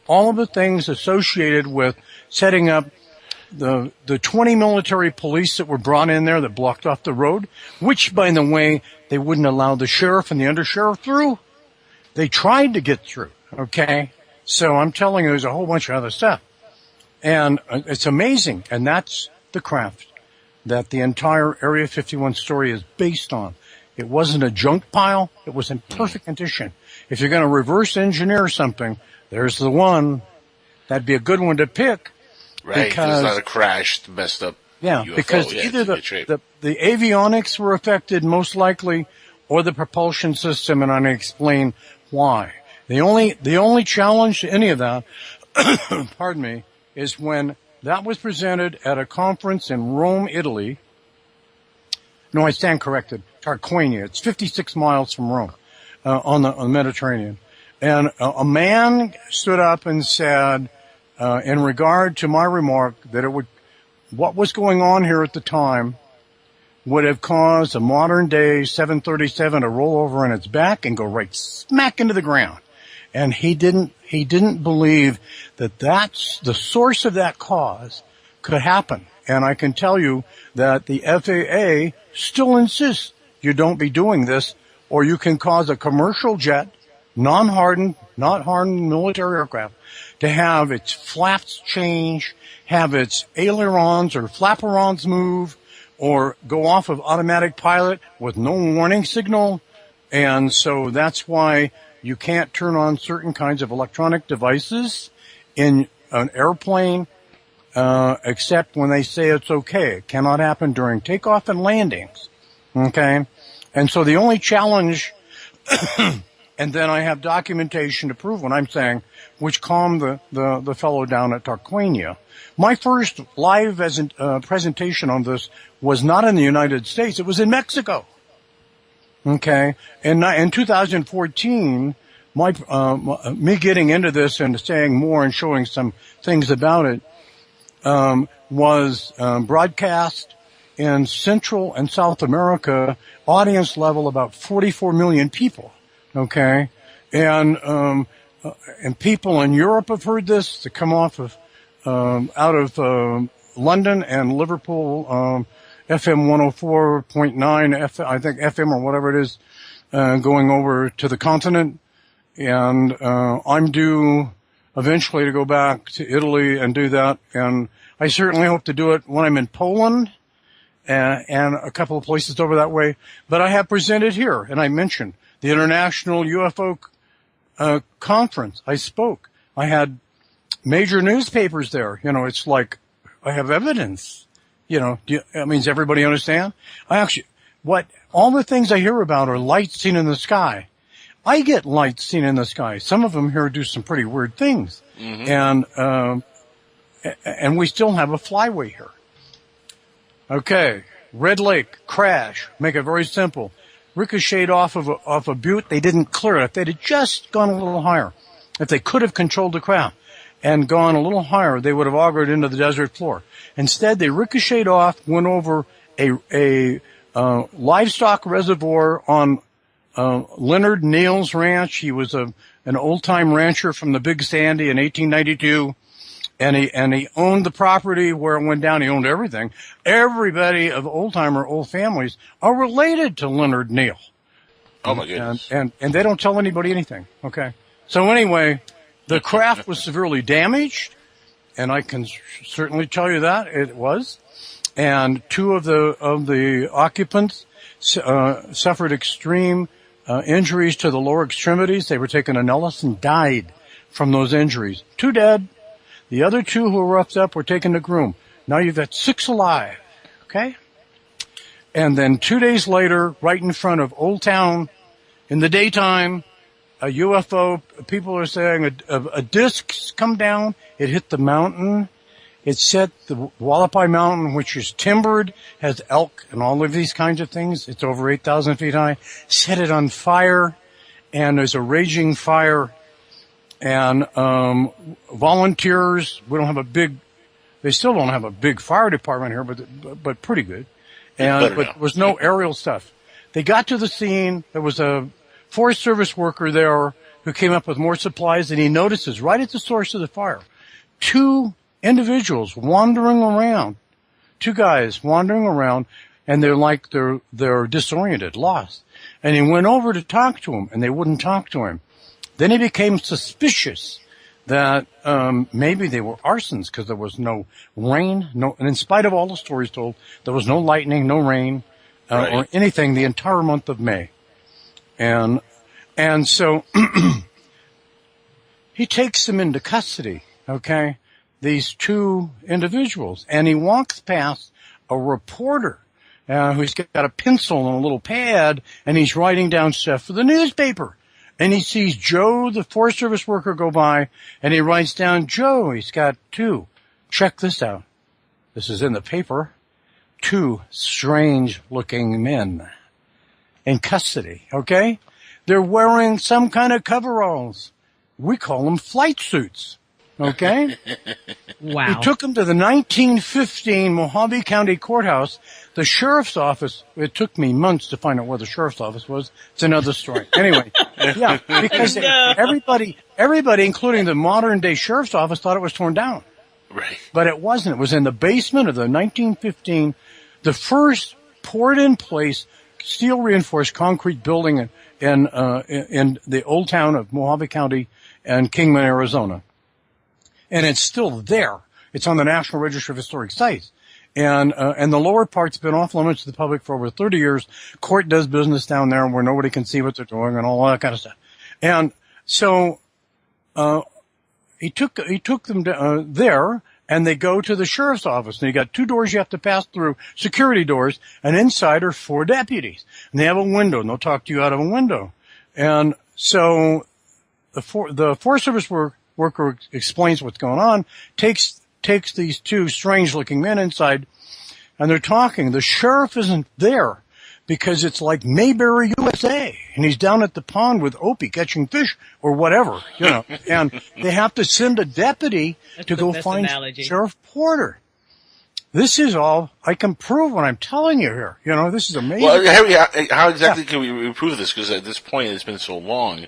all of the things associated with setting up the 20 military police that were brought in there that blocked off the road, which, by the way, they wouldn't allow the sheriff and the undersheriff through. They tried to get through, okay? So I'm telling you, there's a whole bunch of other stuff. And it's amazing, and that's the craft that the entire Area 51 story is based on. It wasn't a junk pile. It was in perfect condition. If you're going to reverse engineer something, there's the one. That'd be a good one to pick. Right, because it's not a crashed, messed up UFO. Because either the avionics were affected, most likely, or the propulsion system, and I'm going to explain why. The only challenge to any of that, pardon me, is when that was presented at a conference in Rome, Italy. No, I stand corrected. Tarquinia. It's 56 miles from Rome, on the Mediterranean. And a man stood up and said, in regard to my remark that what was going on here at the time would have caused a modern day 737 to roll over on its back and go right smack into the ground. And he didn't believe that that's the source of that cause could happen. And I can tell you that the FAA still insists you don't be doing this, or you can cause a commercial jet, not hardened military aircraft, to have its flaps change, have its ailerons or flaperons move, or go off of automatic pilot with no warning signal. And so that's why you can't turn on certain kinds of electronic devices in an airplane, except when they say it's okay. It cannot happen during takeoff and landings. Okay? And so the only challenge, and then I have documentation to prove what I'm saying, which calmed the fellow down at Tarquinia. My first live presentation on this was not in the United States. It was in Mexico. Okay. And in 2014, me getting into this and saying more and showing some things about it, was broadcast in Central and South America, audience level about 44 million people. Okay. And people in Europe have heard this to come off of, out of London and Liverpool, FM 104.9, I think FM or whatever it is, going over to the continent. And I'm due eventually to go back to Italy and do that. And I certainly hope to do it when I'm in Poland and a couple of places over that way. But I have presented here, and I mentioned the International UFO Conference. I spoke. I had major newspapers there. You know, it's like I have evidence. You know, that means everybody understand? All the things I hear about are lights seen in the sky. I get lights seen in the sky. Some of them here do some pretty weird things. Mm-hmm. And we still have a flyway here. Okay. Red Lake crash. Make it very simple. Ricocheted off of a butte. They didn't clear it. If they'd have just gone a little higher, if they could have controlled the craft and gone a little higher, they would have augured into the desert floor. Instead, they ricocheted off, went over a livestock reservoir on Leonard Neal's ranch. He was an old-time rancher from the Big Sandy in 1892, and he owned the property where it went down. He owned everything. Everybody of old-timer, old families are related to Leonard Neal. Oh my goodness! And they don't tell anybody anything. Okay. So anyway, the craft was severely damaged, and I can certainly tell you that it was. And two of the occupants suffered extreme injuries to the lower extremities. They were taken to Nellis and died from those injuries. 2 dead. The other 2 who were roughed up were taken to Groom. Now you've got 6 alive. Okay? And then 2 days later, right in front of Old Town, in the daytime, a UFO, people are saying a disc's come down. It hit the mountain. It set the Wallapai Mountain, which is timbered, has elk and all of these kinds of things. It's over 8,000 feet high. Set it on fire, and there's a raging fire. And volunteers, they still don't have a big fire department here, but pretty good. But there was no aerial stuff. They got to the scene. There was a Forest Service worker there who came up with more supplies, and he notices right at the source of the fire 2 individuals wandering around, 2 guys wandering around, and they're disoriented, lost. And he went over to talk to them, and they wouldn't talk to him. Then he became suspicious that maybe they were arsons because there was no rain, and in spite of all the stories told, there was no lightning, no rain, or anything the entire month of May. And so he takes them into custody, okay? These 2 individuals, and he walks past a reporter who's got a pencil and a little pad, and he's writing down stuff for the newspaper. And he sees Joe, the Forest Service worker, go by, and he writes down, Joe, he's got 2. Check this out. This is in the paper. 2 strange-looking men in custody, okay? They're wearing some kind of coveralls. We call them flight suits. Okay? Wow. We took them to the 1915 Mojave County Courthouse. The sheriff's office, it took me months to find out where the sheriff's office was. It's another story. Anyway, yeah, because everybody, including the modern day sheriff's office, thought it was torn down. Right. But it wasn't. It was in the basement of the 1915, the first poured in place steel reinforced concrete building in the old town of Mojave County and Kingman, Arizona. And it's still there. It's on the National Register of Historic Sites. And the lower part's been off limits to the public for over 30 years. Court does business down there where nobody can see what they're doing and all that kind of stuff. And so, he took them there, and they go to the sheriff's office. And you got 2 doors you have to pass through, security doors, and inside are 4 deputies. And they have a window, and they'll talk to you out of a window. And so, the Forest Service worker explains what's going on, takes these 2 strange-looking men inside, and they're talking. The sheriff isn't there because it's like Mayberry, USA, and he's down at the pond with Opie catching fish or whatever, you know. And they have to send a deputy to go find Sheriff Porter. This is all I can prove what I'm telling you here. You know, this is amazing. Well, Harry, how exactly can we prove this? Because at this point, it's been so long.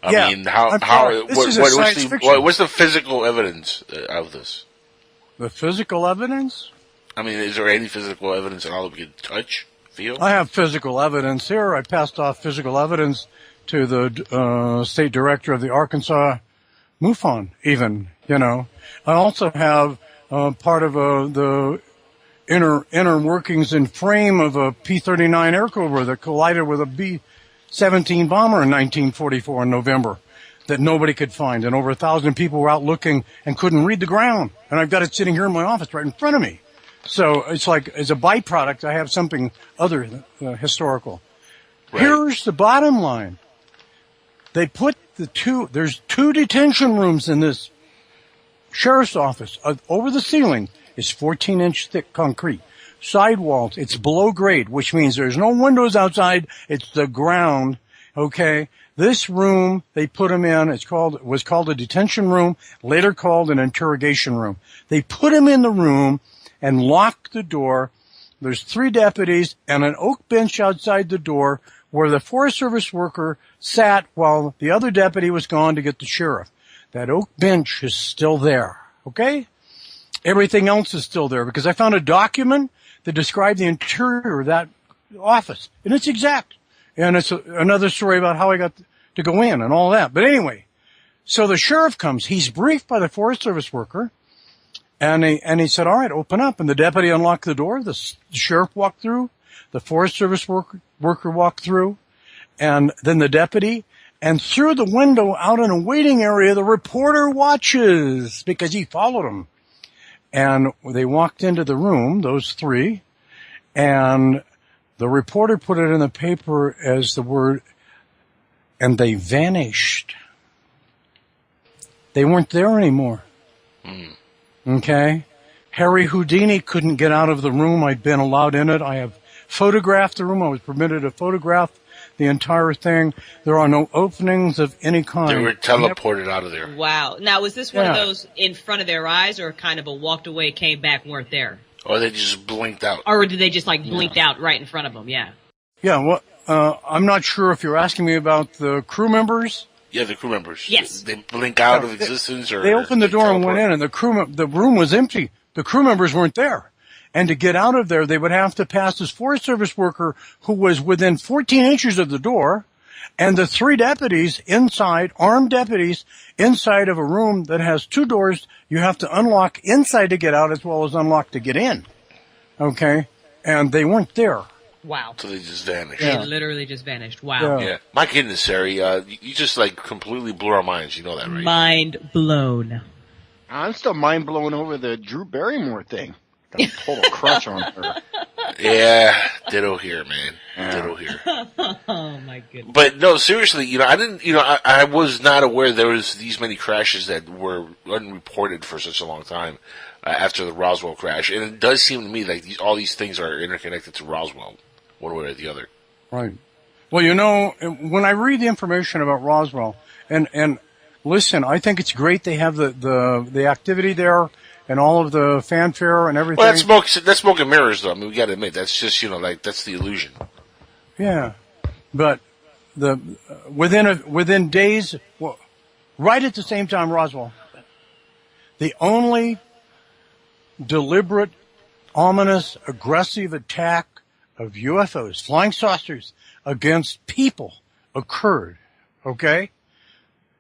I mean, what's the physical evidence of this? The physical evidence? I mean, is there any physical evidence at all that we can touch, feel? I have physical evidence here. I passed off physical evidence to the state director of the Arkansas MUFON, even, you know. I also have part of the inner workings and frame of a P-39 Air Cobra that collided with a B-17 bomber in 1944 in November that nobody could find. And over 1,000 people were out looking and couldn't read the ground. And I've got it sitting here in my office right in front of me. So it's like, as a byproduct, I have something other historical. Right. Here's the bottom line. They put there's 2 detention rooms in this sheriff's office. Over the ceiling is 14-inch thick concrete. Sidewalls, it's below grade, which means there's no windows outside. It's the ground. Okay. This room, they put him in, was called a detention room, later called an interrogation room. They put him in the room and locked the door. There's 3 deputies and an oak bench outside the door where the Forest Service worker sat while the other deputy was gone to get the sheriff. That oak bench is still there, okay? Everything else is still there because I found a document that described the interior of that office, and it's exact. And it's another story about how I got to go in and all that. But anyway, so the sheriff comes. He's briefed by the Forest Service worker, and he said, all right, open up. And the deputy unlocked the door. The sheriff walked through. The Forest Service worker walked through, and then the deputy. And through the window out in a waiting area, the reporter watches because he followed him. And they walked into the room, those 3, and the reporter put it in the paper as the word, and they vanished. They weren't there anymore. Mm. Okay? Harry Houdini couldn't get out of the room. I'd been allowed in it. I have photographed the room. I was permitted to photograph the entire thing. There are no openings of any kind. They were teleported out of there. Wow. Now, was this one of those in front of their eyes or kind of a walked away, came back, weren't there? Or they just blinked out. Or did they just blinked out right in front of them? Yeah. Yeah, well, I'm not sure if you're asking me about the crew members. Yeah, the crew members. Yes. They blink out of existence or... They opened the door and went in, and the room was empty. The crew members weren't there. And to get out of there, they would have to pass this Forest Service worker who was within 14 inches of the door, and the 3 deputies inside, armed deputies, inside of a room that has 2 doors. You have to unlock inside to get out as well as unlock to get in. Okay? And they weren't there. Wow. So they just vanished. They literally just vanished. Wow. Yeah. My goodness, Sari, you just completely blew our minds. You know that, right? Mind blown. I'm still mind blown over the Drew Barrymore thing. Got a total crush on her. Yeah, ditto here, man. Ditto here. Oh my goodness. But no, seriously, I was not aware there was these many crashes that were unreported for such a long time after the Roswell crash. And it does seem to me like all these things are interconnected to Roswell, one way or the other. Right. Well, when I read the information about Roswell, and listen, I think it's great they have the activity there. And all of the fanfare and everything. Well, that's smoke and mirrors, though. I mean, we got to admit that's just that's the illusion. Yeah, but within days, right at the same time, Roswell, the only deliberate, ominous, aggressive attack of UFOs, flying saucers, against people occurred. Okay,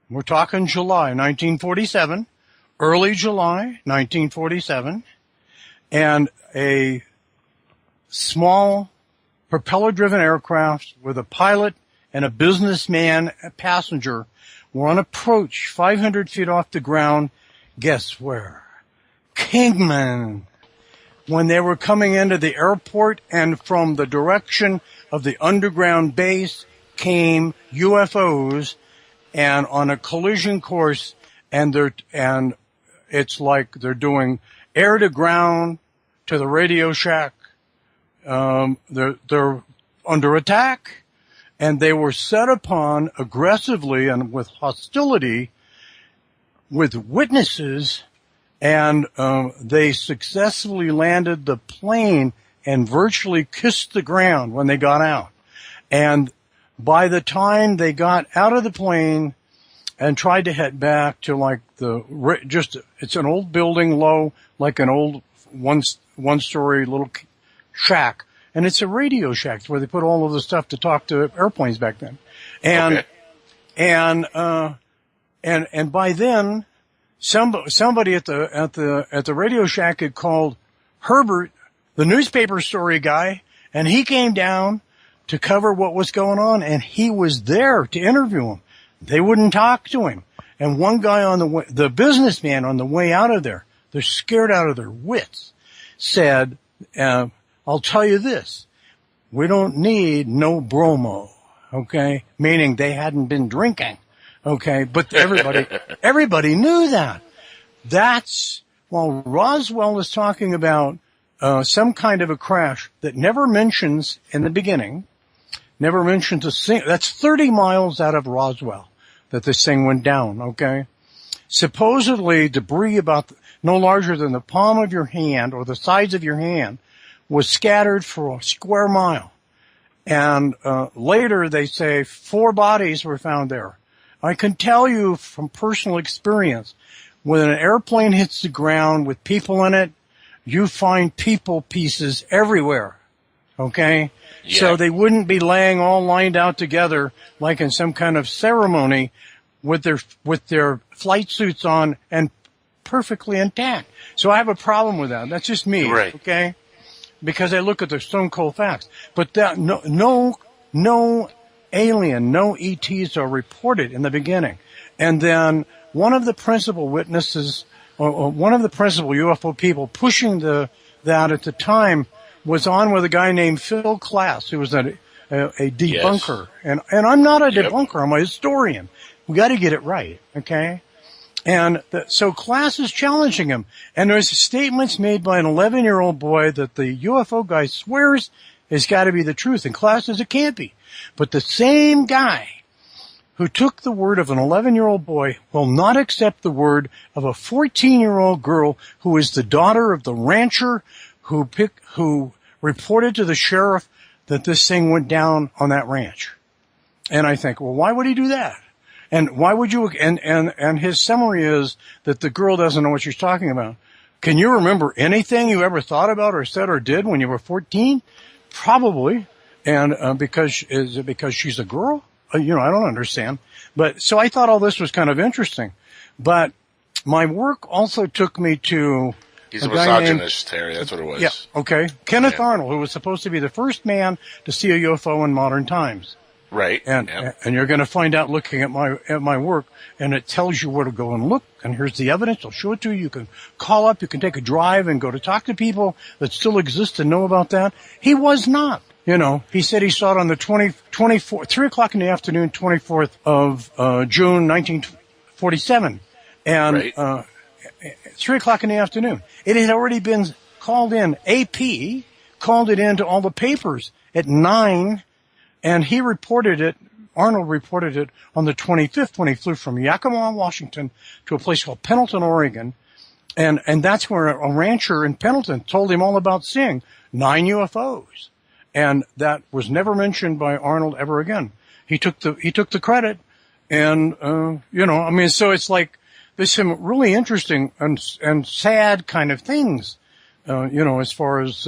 we're talking July 1947. Early July 1947, and a small propeller-driven aircraft with a pilot and a businessman, a passenger, were on approach 500 feet off the ground. Guess where? Kingman. When they were coming into the airport, and from the direction of the underground base came UFOs, and on a collision course, and it's like they're doing air to ground to the Radio Shack. They're under attack, and they were set upon aggressively and with hostility with witnesses, and they successfully landed the plane and virtually kissed the ground when they got out. And by the time they got out of the plane and tried to head back to like it's an old building low, like an old one-story little shack. And it's a radio shack where they put all of the stuff to talk to airplanes back then. And, and by then, somebody at the radio shack had called Herbert, the newspaper story guy, and he came down to cover what was going on, and he was there to interview him. They wouldn't talk to him. And one guy the businessman on the way out of there, they're scared out of their wits, said, I'll tell you this, we don't need no bromo, okay? Meaning they hadn't been drinking, okay? But everybody knew that. While Roswell is talking about some kind of a crash that never mentions in the beginning, never mentions that's 30 miles out of Roswell that this thing went down, okay? Supposedly debris about no larger than the palm of your hand or the size of your hand was scattered for a square mile. And later they say 4 bodies were found there. I can tell you from personal experience, when an airplane hits the ground with people in it, you find people pieces everywhere. Okay? Yeah. So they wouldn't be laying all lined out together like in some kind of ceremony with their flight suits on and perfectly intact. So I have a problem with that. That's just me. Right. Okay? Because I look at the stone cold facts. But that no alien, no ETs are reported in the beginning. And then one of the principal witnesses, or one of the principal UFO people pushing that at the time was on with a guy named Phil Klass, who was a debunker. Yes. And I'm not a debunker, I'm a historian. We got to get it right, okay? And so Klass is challenging him. And there's statements made by an 11-year-old boy that the UFO guy swears has got to be the truth. And Klass says it can't be. But the same guy who took the word of an 11-year-old boy will not accept the word of a 14-year-old girl who is the daughter of the rancher who reported to the sheriff that this thing went down on that ranch. And I think, well, why would he do that? And why would you, and his summary is that the girl doesn't know what she's talking about. Can you remember anything you ever thought about or said or did when you were 14? Probably. And, because she's a girl? I don't understand. But, so I thought all this was kind of interesting. But my work also took me to He's a misogynist, Terry. That's what it was. Yeah, okay. Kenneth Arnold, who was supposed to be the first man to see a UFO in modern times. Right. And you're going to find out looking at my work, and it tells you where to go and look. And here's the evidence. I'll show it to you. You can call up. You can take a drive and go to talk to people that still exist and know about that. He was not. He said he saw it on the 3 o'clock in the afternoon, 24th of June, 1947. And 3 o'clock in the afternoon. It had already been called in. AP called it into all the papers at 9. And Arnold reported it on the 25th when he flew from Yakima, Washington to a place called Pendleton, Oregon. And that's where a rancher in Pendleton told him all about seeing 9 UFOs. And that was never mentioned by Arnold ever again. He took the credit. And, so it's like there's some really interesting and sad kind of things, as far as,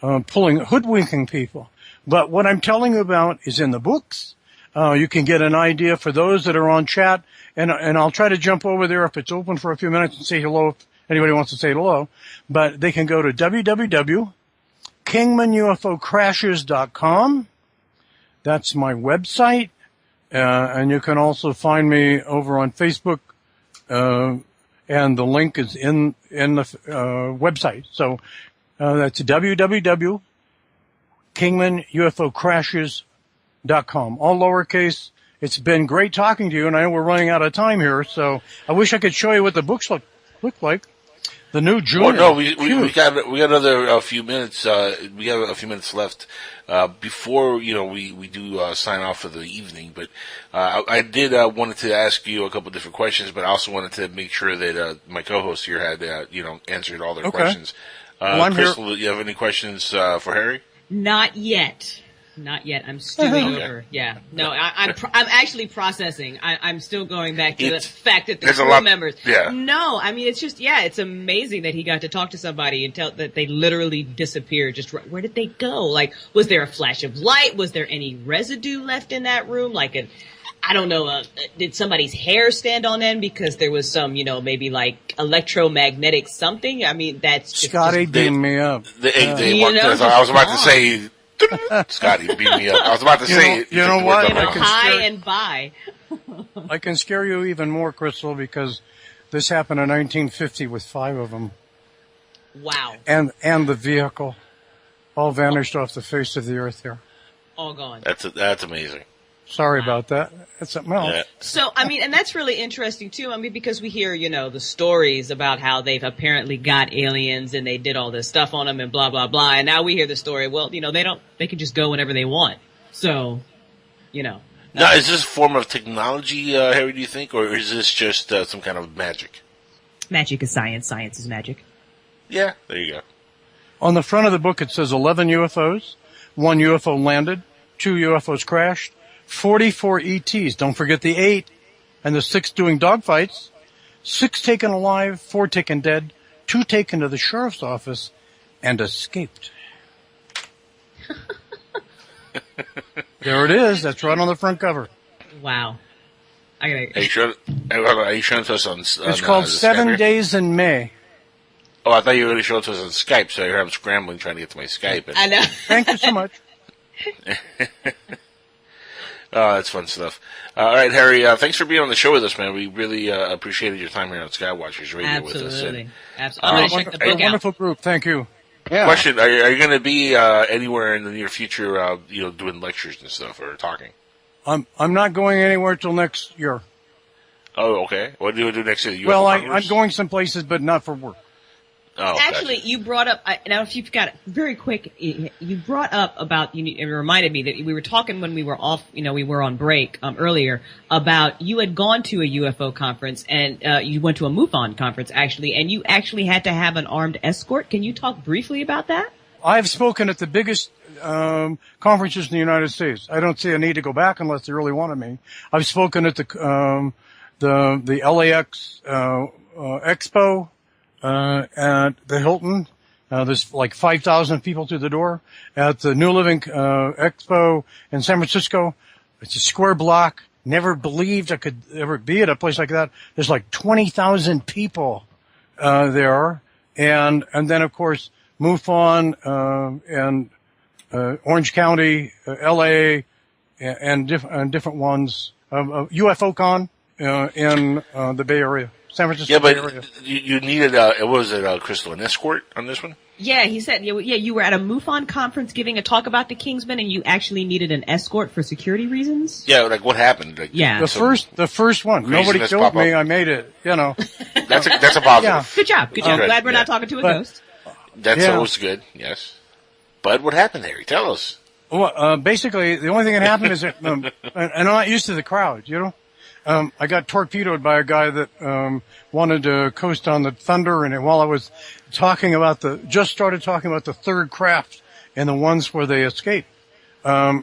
hoodwinking people. But what I'm telling you about is in the books. You can get an idea for those that are on chat, and I'll try to jump over there if it's open for a few minutes and say hello if anybody wants to say hello. But they can go to www.kingmanufocrashes.com. That's my website. And you can also find me over on Facebook, and the link is in the website. So that's www.kingmanufocrashes.com. All lowercase. It's been great talking to you, and I know we're running out of time here, so I wish I could show you what the books look like. The new junior. Well, no, we got another few minutes. We have a few minutes left before we do sign off for the evening. But I did wanted to ask you a couple different questions, but I also wanted to make sure that my co-host here had answered all their questions. Well, I'm Crystal, here. do you have any questions for Harry? Not yet. Not yet. I'm stewing over. Yeah. No, I'm actually processing. I'm still going back to the fact that the crew members. Yeah. No, I mean, it's just, it's amazing that he got to talk to somebody and tell that they literally disappeared. Just where did they go? Like, was there a flash of light? Was there any residue left in that room? Like I don't know, did somebody's hair stand on end because there was some, maybe like electromagnetic something? I mean, that's just... Scotty beamed me up. I was about to say... Scotty beat me up. I was about to say it. You know what? High and by. I can scare you even more, Crystal, because this happened in 1950 with 5 of them. Wow. And the vehicle all vanished off the face of the earth here. All gone. That's amazing. Sorry about that. That's something else. Yeah. So, I mean, and that's really interesting too. I mean, because we hear, the stories about how they've apparently got aliens and they did all this stuff on them and blah, blah, blah. And now we hear the story. Well, they can just go whenever they want. So, Now, is this a form of technology, Harry, do you think? Or is this just some kind of magic? Magic is science. Science is magic. Yeah, there you go. On the front of the book, it says 11 UFOs, 1 UFO landed, 2 UFOs crashed, 44 ETs. Don't forget the 8 and the 6 doing dogfights. 6 taken alive, 4 taken dead, 2 taken to the sheriff's office and escaped. There it is. That's right on the front cover. Wow. Are you showing it to us on it's called 7 Days in May. Oh, I thought you were going to show it to us on Skype, so I'm scrambling trying to get to my Skype. I know. Thank you so much. Oh, that's fun stuff. All right, Harry, thanks for being on the show with us, man. We really appreciated your time here on Skywatchers Radio with us. Absolutely. I'm going to check the book out. Wonderful group. Thank you. Yeah. Question, are you going to be anywhere in the near future, doing lectures and stuff or talking? I'm not going anywhere till next year. Oh, okay. What do you do next year? Well, I'm going some places, but not for work. Oh, actually, you brought up, now if you've got it very quick, you brought up about, it reminded me that we were talking when we were off, we were on break earlier, about you had gone to a UFO conference and you went to a MUFON conference actually, and you actually had to have an armed escort. Can you talk briefly about that? I've spoken at the biggest conferences in the United States. I don't see a need to go back unless they really wanted me. I've spoken at the LAX Expo. At the Hilton, there's like 5,000 people through the door. At the New Living Expo in San Francisco, it's a square block. Never believed I could ever be at a place like that. There's like 20,000 people there, and then of course MUFON and Orange County, LA, and different ones. UFOCon in the Bay Area. San Francisco Bay Area. You needed, Crystal, an escort on this one? Yeah, he said, you were at a MUFON conference giving a talk about the Kingsmen and you actually needed an escort for security reasons? Yeah, like what happened? Like, yeah. The first one. Nobody killed me. I made it, That's a positive. Yeah. Good job. Glad we're not talking to a ghost. That's always good, yes. But what happened, Harry? Tell us. Well, basically, the only thing that happened is that, and I'm not used to the crowd, I got torpedoed by a guy that wanted to coast on the Thunder, and while I was just started talking about the third craft and the ones where they escaped,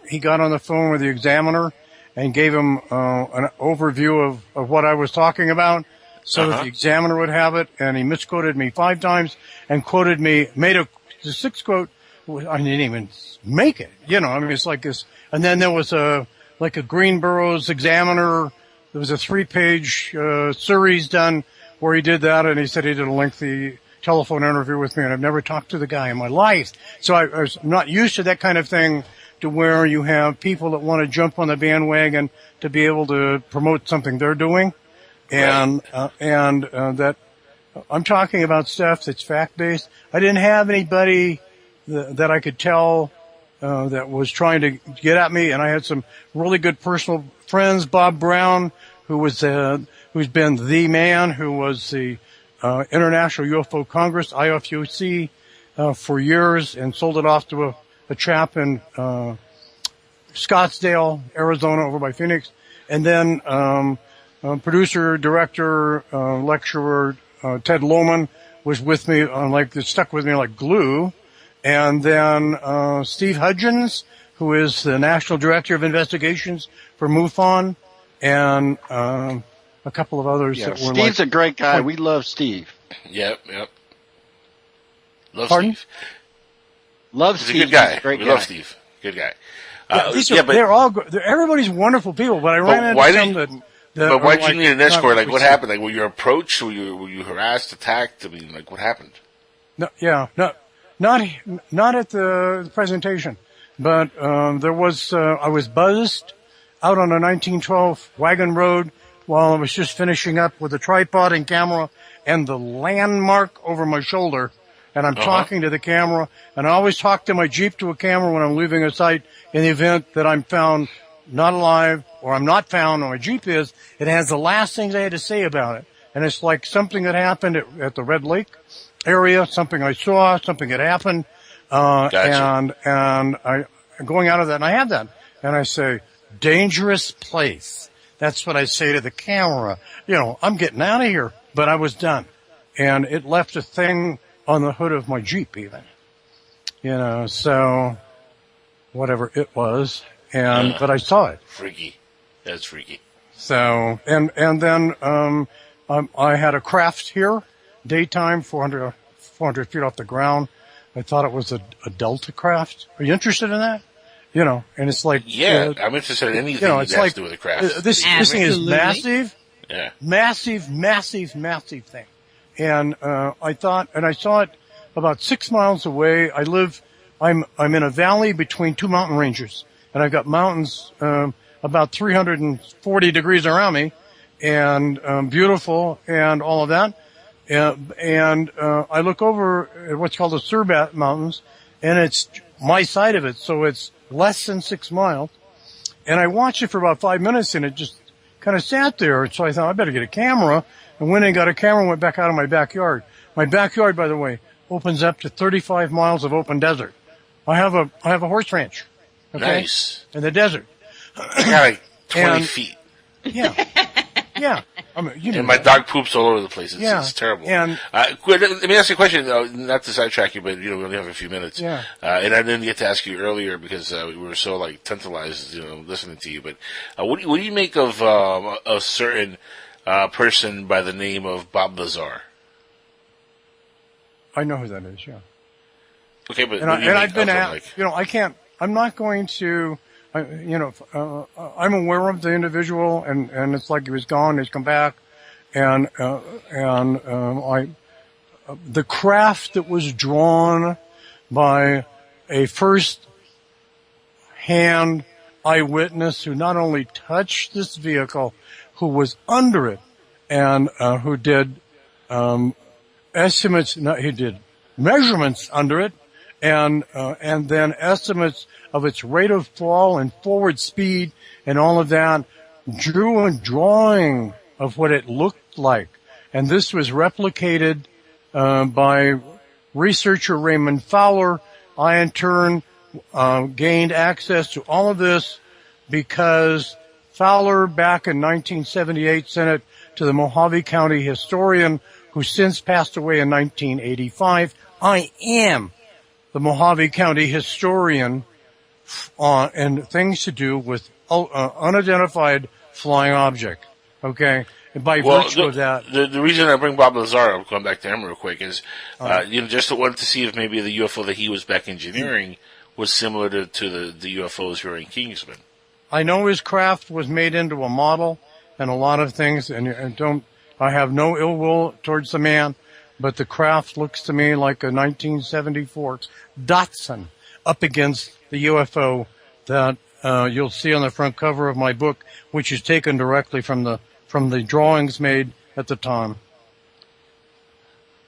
he got on the phone with the examiner and gave him an overview of what I was talking about so that the examiner would have it, and he misquoted me 5 times and made the 6th quote. I didn't even make it, it's like this. And then there was a Greenborough's examiner. There was a 3-page series done where he did that, and he said he did a lengthy telephone interview with me, and I've never talked to the guy in my life. So I was not used to that kind of thing, to where you have people that want to jump on the bandwagon to be able to promote something they're doing. And that I'm talking about stuff that's fact-based. I didn't have anybody that I could tell that was trying to get at me, and I had some really good personal friends. Bob Brown, who's been the man, who was the International UFO Congress, IFUC, for years, and sold it off to a chap in Scottsdale, Arizona, over by Phoenix. And then producer, director, lecturer Ted Lohman was with me, stuck with me like glue. And then Steve Hudgens, who is the National Director of Investigations for MUFON, and a couple of others. Yeah, that were Steve's a great guy. We love Steve. Yep. Love Pardon? Steve. Love He's Steve. a good guy. Great We guy. love Steve. Good guy. They're all everybody's wonderful people, but I ran into some that But why did you need an escort? not Like, what happened? Like, were you approached? Were you harassed, attacked? I mean, like, what happened? No, not at the presentation, but there was. I was buzzed out on a 1912 wagon road while I was just finishing up with a tripod and camera and the landmark over my shoulder, and I'm talking to the camera. And I always talk to my Jeep to a camera when I'm leaving a site in the event that I'm found not alive or I'm not found or my Jeep is. It has the last things I had to say about it, and it's like something that happened at the Red Lake area, something I saw, something that happened, Gotcha. and I going out of that, and I have that, and I say, dangerous place. That's what I say to the camera. I'm getting out of here, but I was done, and it left a thing on the hood of my Jeep, even, so whatever it was, but I saw it. Freaky. That's freaky. So, and then I had a craft here. Daytime, 400 feet off the ground. I thought it was a Delta craft. Are you interested in that? And it's like... Yeah, I'm interested in anything that has to do with a craft. This thing is massive. Yeah. Massive thing. And I saw it about 6 miles away. I'm in a valley between two mountain ranges. And I've got mountains about 340 degrees around me. And beautiful and all of that. And I look over at what's called the Surbat Mountains, and it's my side of it, so it's less than 6 miles. And I watched it for about 5 minutes, and it just kind of sat there. So I thought, I better get a camera. And when I got a camera, I went back out of my backyard. My backyard, by the way, opens up to 35 miles of open desert. I have a horse ranch. Okay? Nice. In the desert. I got like 20 feet. Yeah. Yeah. And my dog poops all over the place. It's terrible. And let me ask you a question, not to sidetrack you, but we only have a few minutes. Yeah. And I didn't get to ask you earlier because we were so tantalized, listening to you. But what do you make of a certain person by the name of Bob Lazar? I know who that is. Yeah. Okay, but I've been at. I can't. I'm not going to. I'm aware of the individual, and it's like he was gone, he's come back, and the craft that was drawn by a first-hand eyewitness who not only touched this vehicle, who was under it, and who did estimates. He did measurements under it, and then estimates of its rate of fall and forward speed and all of that, drew a drawing of what it looked like. And this was replicated by researcher Raymond Fowler. I, in turn, gained access to all of this because Fowler, back in 1978, sent it to the Mojave County historian, who since passed away in 1985. I am the Mojave County historian and things to do with unidentified flying object. Okay? And by virtue of that... The reason I bring Bob Lazar, I'll come back to him real quick, is just wanted to see if maybe the UFO that he was back engineering was similar to the UFOs here in Kingsman. I know his craft was made into a model and a lot of things, and I have no ill will towards the man, but the craft looks to me like a 1974 Datsun up against the UFO that you'll see on the front cover of my book, which is taken directly from the drawings made at the time.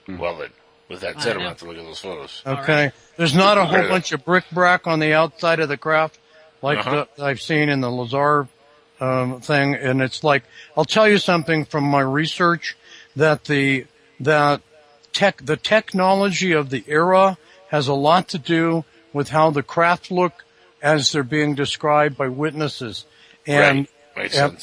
Well then, with that said, I'm going to have to look at those photos. Okay. Right. There's not a whole bunch of bric-a-brac on the outside of the craft like I've seen in the Lazar thing, and it's like, I'll tell you something from my research, that the technology of the era has a lot to do with how the craft look as they're being described by witnesses. And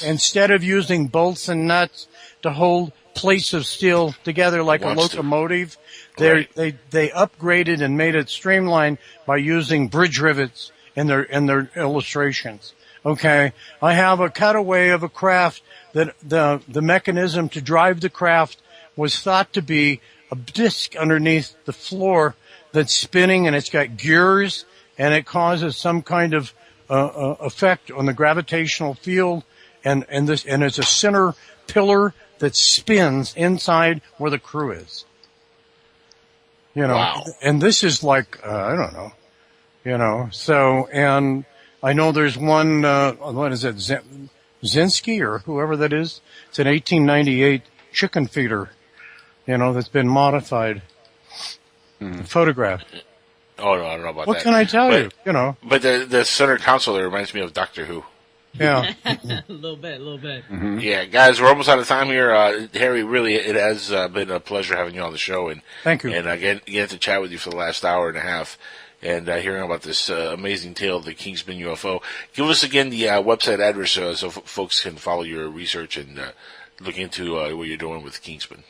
instead of using bolts and nuts to hold plates of steel together like a locomotive, they upgraded and made it streamlined by using bridge rivets in their illustrations. Okay, I have a cutaway of a craft that the mechanism to drive the craft was thought to be a disc underneath the floor that's spinning, and it's got gears, and it causes some kind of effect on the gravitational field, and it's a center pillar that spins inside where the crew is. You know, wow. And this is like I don't know, you know. So, and I know there's one. What is it, Zinsky or whoever that is? It's an 1898 chicken feeder, you know, that's been modified. Photograph. Oh no, I don't know about that. What can I tell you? You know. But the center console there reminds me of Doctor Who. Yeah. a little bit. Mm-hmm. Yeah, guys, we're almost out of time here. Harry, really, it has been a pleasure having you on the show, and thank you. And getting to chat with you for the last hour and a half, and hearing about this amazing tale of the Kingsman UFO. Give us again the website address so folks can follow your research and look into what you're doing with Kingsman.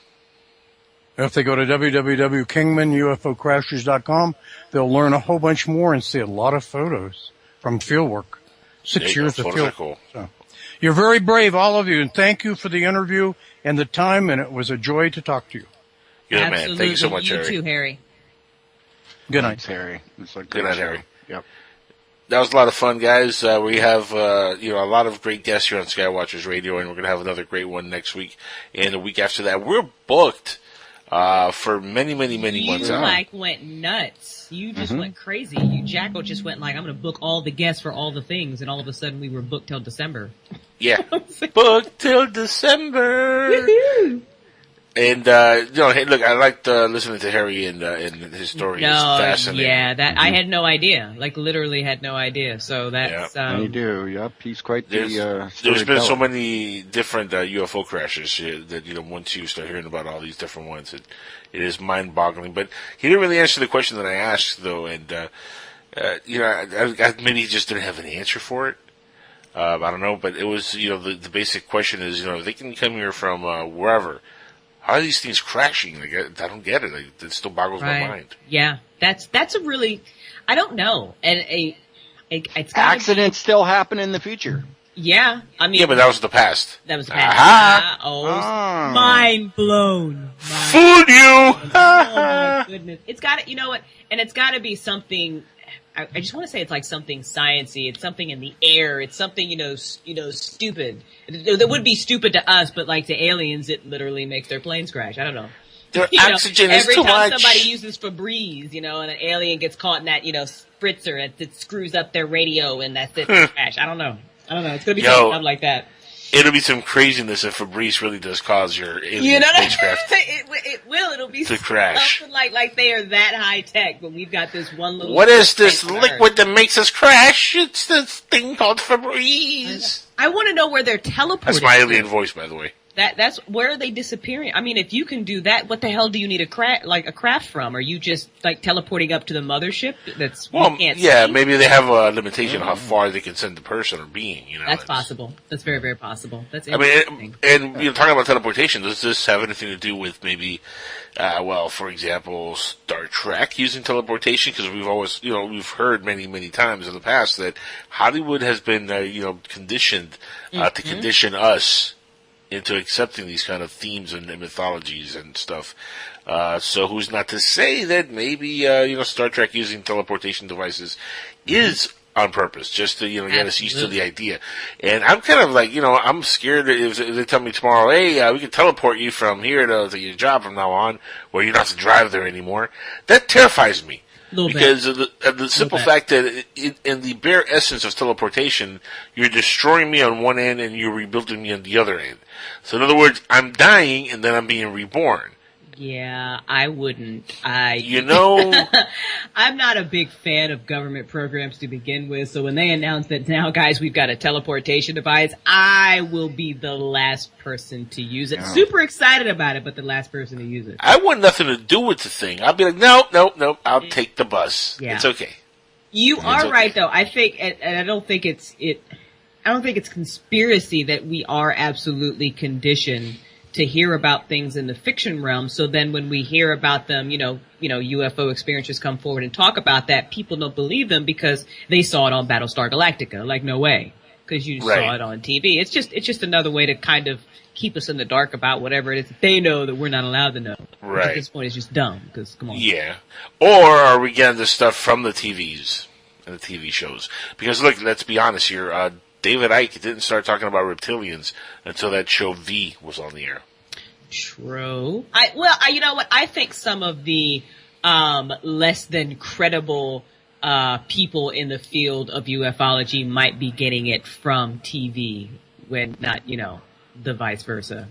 If they go to www.kingmanufocrashers.com, they'll learn a whole bunch more and see a lot of photos from fieldwork. 6 years of field. Cool. So, you're very brave, all of you, and thank you for the interview and the time, and it was a joy to talk to you. Good man. Thank you so much, Harry. You too, Harry. Good night. Thanks, Harry. Good night, Harry. Yep. That was a lot of fun, guys. We have a lot of great guests here on Skywatchers Radio, and we're going to have another great one next week and the week after that. We're booked for many months out. You went nuts. You just went crazy. You Jacko just went like, I'm going to book all the guests for all the things, and all of a sudden we were booked till December. Yeah, booked till December. Woo-hoo. And hey, look, I liked listening to Harry and his story. It's fascinating. Yeah, that I had no idea. Like literally had no idea. So that's you do. Yep, he's quite the. There's been so many different UFO crashes that once you start hearing about all these different ones, it is mind-boggling. But he didn't really answer the question that I asked, though, and maybe he just didn't have an answer for it. I don't know, but it was the basic question is they can come here from wherever. How are these things crashing? I don't get it. It still boggles my mind. Yeah, that's a really, I don't know. And it's accidents still happen in the future. Yeah, I mean. Yeah, but that was the past. That was the past. Mind blown. Fooled you. Oh my goodness! It's got to, you know what? And it's got to be something. I just want to say it's like something sciencey. It's something in the air. It's something stupid. That would be stupid to us, but like to aliens, it literally makes their planes crash. I don't know. Their oxygen is too much. Every time somebody uses Febreze, and an alien gets caught in that spritzer, it screws up their radio, and that's it. Crash. I don't know. It's gonna be something like that. It'll be some craziness if Febreze really does cause your alien spacecraft. It will. It'll be to crash. Something like they are that high tech, but we've got this one little. What is this liquid that makes us crash? It's this thing called Febreze. I want to know where they're teleporting. That's my alien voice, by the way. That's where are they disappearing? I mean, if you can do that, what the hell do you need a craft from? Are you just like teleporting up to the mothership? Maybe they have a limitation on how far they can send the person or being. That's possible. That's very, very possible. That's. I mean, and talking about teleportation, does this have anything to do with maybe, for example, Star Trek using teleportation? Because we've always, we've heard many times in the past that Hollywood has been, conditioned to condition us into accepting these kind of themes and mythologies and stuff. So who's not to say that maybe, Star Trek using teleportation devices is on purpose, just to, get us used to the idea. And I'm kind of like, I'm scared if they tell me tomorrow, hey, we can teleport you from here to your job from now on, where you don't have to drive there anymore. That terrifies me. Because of the simple fact that in the bare essence of teleportation, you're destroying me on one end and you're rebuilding me on the other end. So in other words, I'm dying and then I'm being reborn. Yeah, I wouldn't. I'm not a big fan of government programs to begin with, so when they announce that now, guys, we've got a teleportation device, I will be the last person to use it. Yeah. Super excited about it, but the last person to use it. I want nothing to do with the thing. I'll be like, nope, I'll take the bus. Yeah. It's okay. You are right, though. I think, and I don't think it's conspiracy that we are absolutely conditioned to hear about things in the fiction realm. So then when we hear about them, UFO experiencers come forward and talk about that, people don't believe them because they saw it on Battlestar Galactica. Like, no way. Because you saw it on TV. It's just another way to kind of keep us in the dark about whatever it is that they know that we're not allowed to know. Right. At this point, it's just dumb. Because, come on. Yeah. Or are we getting this stuff from the TVs and the TV shows? Because, look, let's be honest here. David Icke didn't start talking about reptilians until that show V was on the air. True. You know what? I think some of the less than credible people in the field of ufology might be getting it from TV, when not, the vice versa.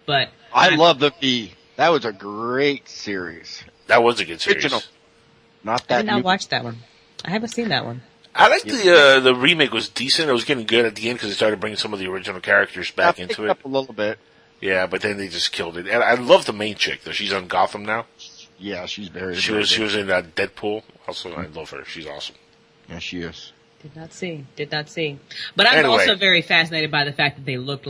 But I love the V. That was a great series. That was a good series. Original. Not that. I did not watch that one. I haven't seen that one. I like the remake was decent. It was getting good at the end because they started bringing some of the original characters back into it. Up a little bit. Yeah, but then they just killed it. And I love the main chick though. She's on Gotham now. Yeah, she's very. She was in Deadpool. Also, I love her. She's awesome. Yeah, she is. Did not see. But I'm also very fascinated by the fact that they look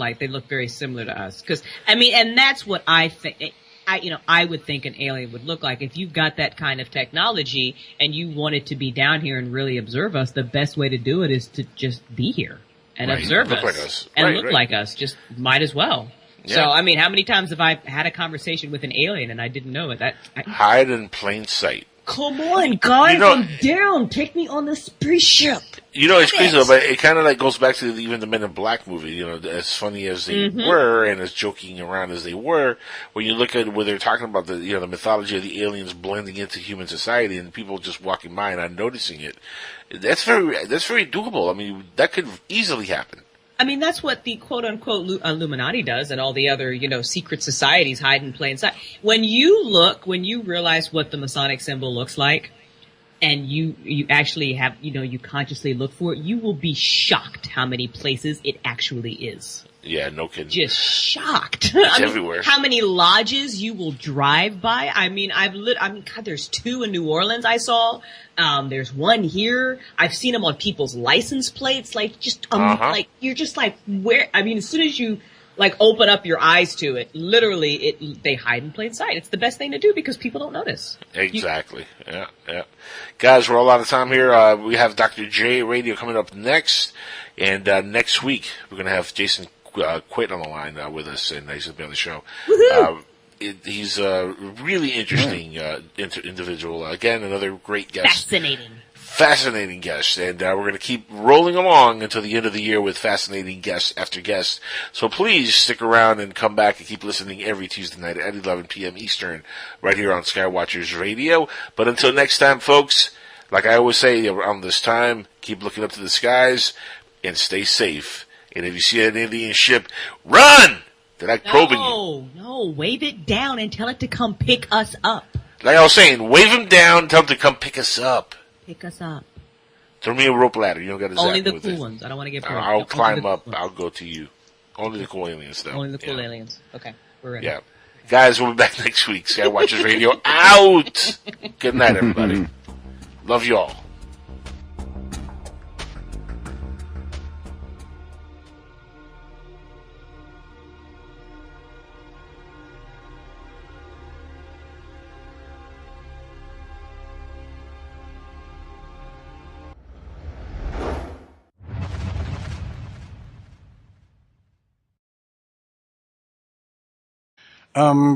very similar to us. Because and that's what I think. I would think an alien would look like. If you've got that kind of technology and you wanted to be down here and really observe us, the best way to do it is to just be here and observe us. And look like us. Just might as well. Yeah. So, how many times have I had a conversation with an alien and I didn't know it? Hide in plain sight. Come on, guys, I'm down. Take me on the spaceship. It's crazy, though, but it kind of goes back to even the Men in Black movie. As funny as they were and as joking around as they were, when you look at where they're talking about the mythology of the aliens blending into human society and people just walking by and not noticing it, that's very doable. That could easily happen. That's what the quote-unquote Illuminati does and all the other, secret societies hide in plain sight. When you realize what the Masonic symbol looks like, and you actually have, you consciously look for it, you will be shocked how many places it actually is. Yeah, no kidding. Just shocked. It's everywhere. How many lodges you will drive by? God, there's 2 in New Orleans I saw. There's one here. I've seen them on people's license plates. You're just like, where? As soon as you open up your eyes to it, literally, they hide in plain sight. It's the best thing to do because people don't notice. Exactly. Yeah. Guys, we're all out of time here. We have Dr. J Radio coming up next, and next week we're going to have Jason Quaid on the line with us, and he's going to be on the show. He's a really interesting individual. Again, another great guest. Fascinating guest. And we're going to keep rolling along until the end of the year with fascinating guest after guest. So please stick around and come back and keep listening every Tuesday night at 11 p.m. Eastern right here on Skywatchers Radio. But until next time, folks, like I always say around this time, keep looking up to the skies and stay safe. And if you see an alien ship, run! They're probing you. No, wave it down and tell it to come pick us up. Like I was saying, wave him down, tell him to come pick us up. Pick us up. Throw me a rope ladder. You don't got to zap Only the with cool it. ones. I don't want to get broke. I'll climb up. I'll go to you. Only the cool aliens, though. Only the cool aliens. Okay, we're ready. Yeah. Guys, we'll be back next week. Skywatchers Radio out! Good night, everybody. Love y'all.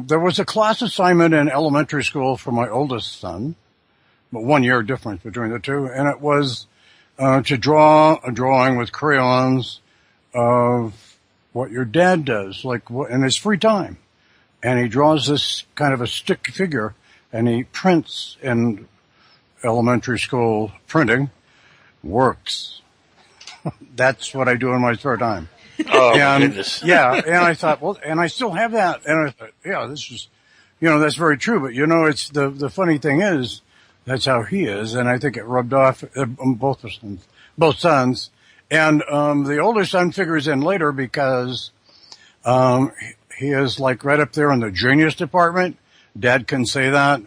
There was a class assignment in elementary school for my oldest son, but 1 year difference between the two, and it was to draw a drawing with crayons of what your dad does, in his free time. And he draws this kind of a stick figure, and he prints in elementary school printing. Works. That's what I do in my spare time. Oh, my goodness. Yeah, and I thought, and I still have that. And I thought, this is, that's very true. But, it's the funny thing is, that's how he is. And I think it rubbed off on both sons. And the older son figures in later because he is right up there in the genius department. Dad can say that.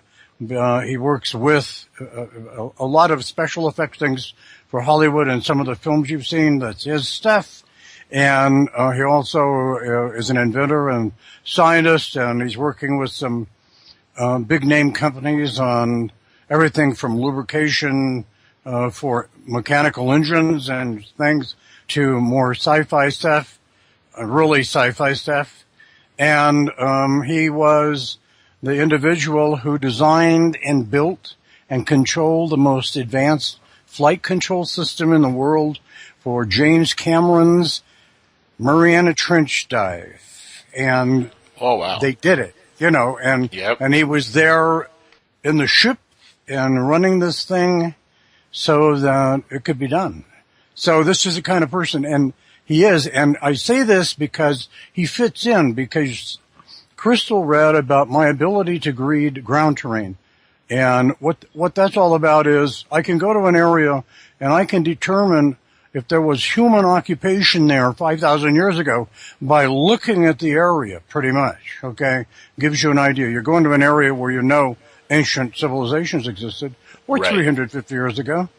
He works with a lot of special effects things for Hollywood and some of the films you've seen. That's his stuff. And he also is an inventor and scientist, and he's working with some big name companies on everything from lubrication for mechanical engines and things to more sci-fi stuff, really sci-fi stuff. And he was the individual who designed and built and controlled the most advanced flight control system in the world for James Cameron's Mariana Trench dive. And oh, wow. They did it, and and he was there in the ship and running this thing so that it could be done. So this is the kind of person, and he is, and I say this because he fits in, because Crystal read about my ability to read ground terrain. And what that's all about is I can go to an area and I can determine if there was human occupation there 5,000 years ago by looking at the area, pretty much, okay? Gives you an idea. You're going to an area where ancient civilizations existed, or 350 years ago.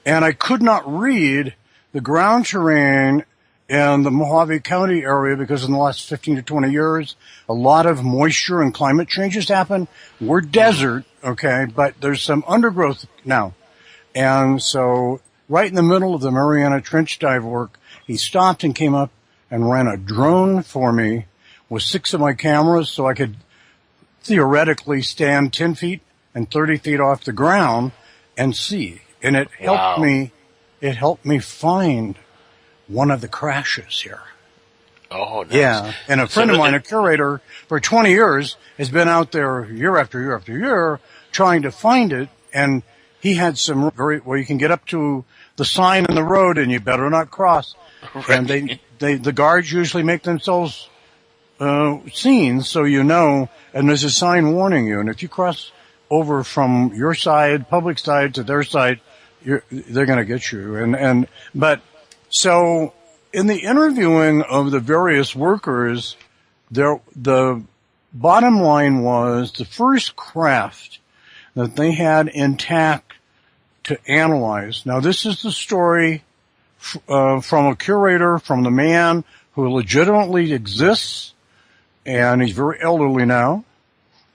And I could not read the ground terrain in the Mojave County area because in the last 15 to 20 years, a lot of moisture and climate changes happen. We're desert, okay, but there's some undergrowth now. And so right in the middle of the Mariana Trench dive work, he stopped and came up and ran a drone for me with 6 of my cameras so I could theoretically stand 10 feet and 30 feet off the ground and see. And it helped me find one of the crashes here. Oh, nice. Yeah. And a friend of mine, a curator for 20 years, has been out there year after year after year trying to find it. And he had some where you can get up to the sign in the road and you better not cross. Right. And the guards usually make themselves seen so and there's a sign warning you. And if you cross over from your side, public side, to their side, they're going to get you. So in the interviewing of the various workers, the bottom line was the first craft that they had intact to analyze. Now, this is the story from a curator, from the man who legitimately exists, and he's very elderly now.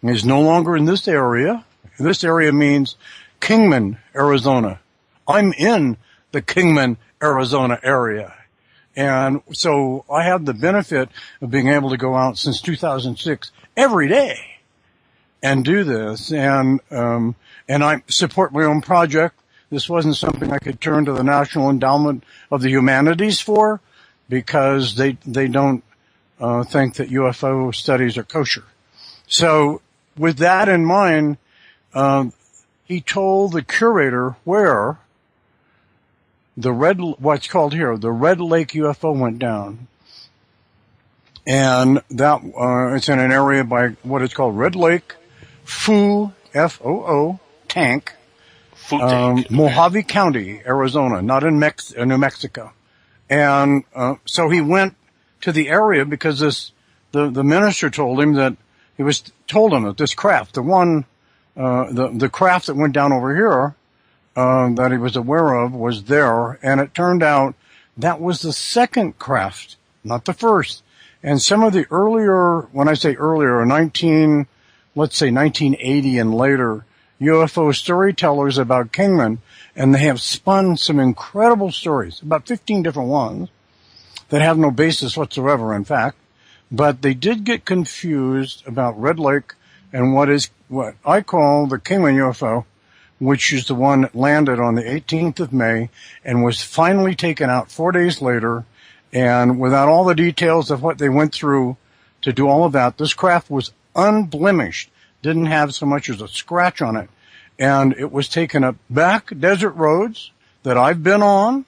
He's no longer in this area. This area means Kingman, Arizona. I'm in the Kingman, Arizona area. And so I have the benefit of being able to go out since 2006 every day and do this. And I support my own project. This wasn't something I could turn to the National Endowment of the Humanities for because they don't think that UFO studies are kosher. So with that in mind, he told the curator where what's called here, the Red Lake UFO went down. And that, it's in an area by what is called Red Lake Foo, F-O-O, Tank, Mojave County, Arizona, not in New Mexico. And, so he went to the area because the minister told him that this craft, the craft that went down over here, that he was aware of was there, and it turned out that was the second craft, not the first. And some of the earlier, when I say earlier, 1980 and later, UFO storytellers about Kingman, and they have spun some incredible stories, about 15 different ones, that have no basis whatsoever, in fact. But they did get confused about Red Lake and what I call the Kingman UFO, which is the one that landed on the 18th of May and was finally taken out 4 days later. And without all the details of what they went through to do all of that, this craft was unblemished, didn't have so much as a scratch on it. And it was taken up back desert roads that I've been on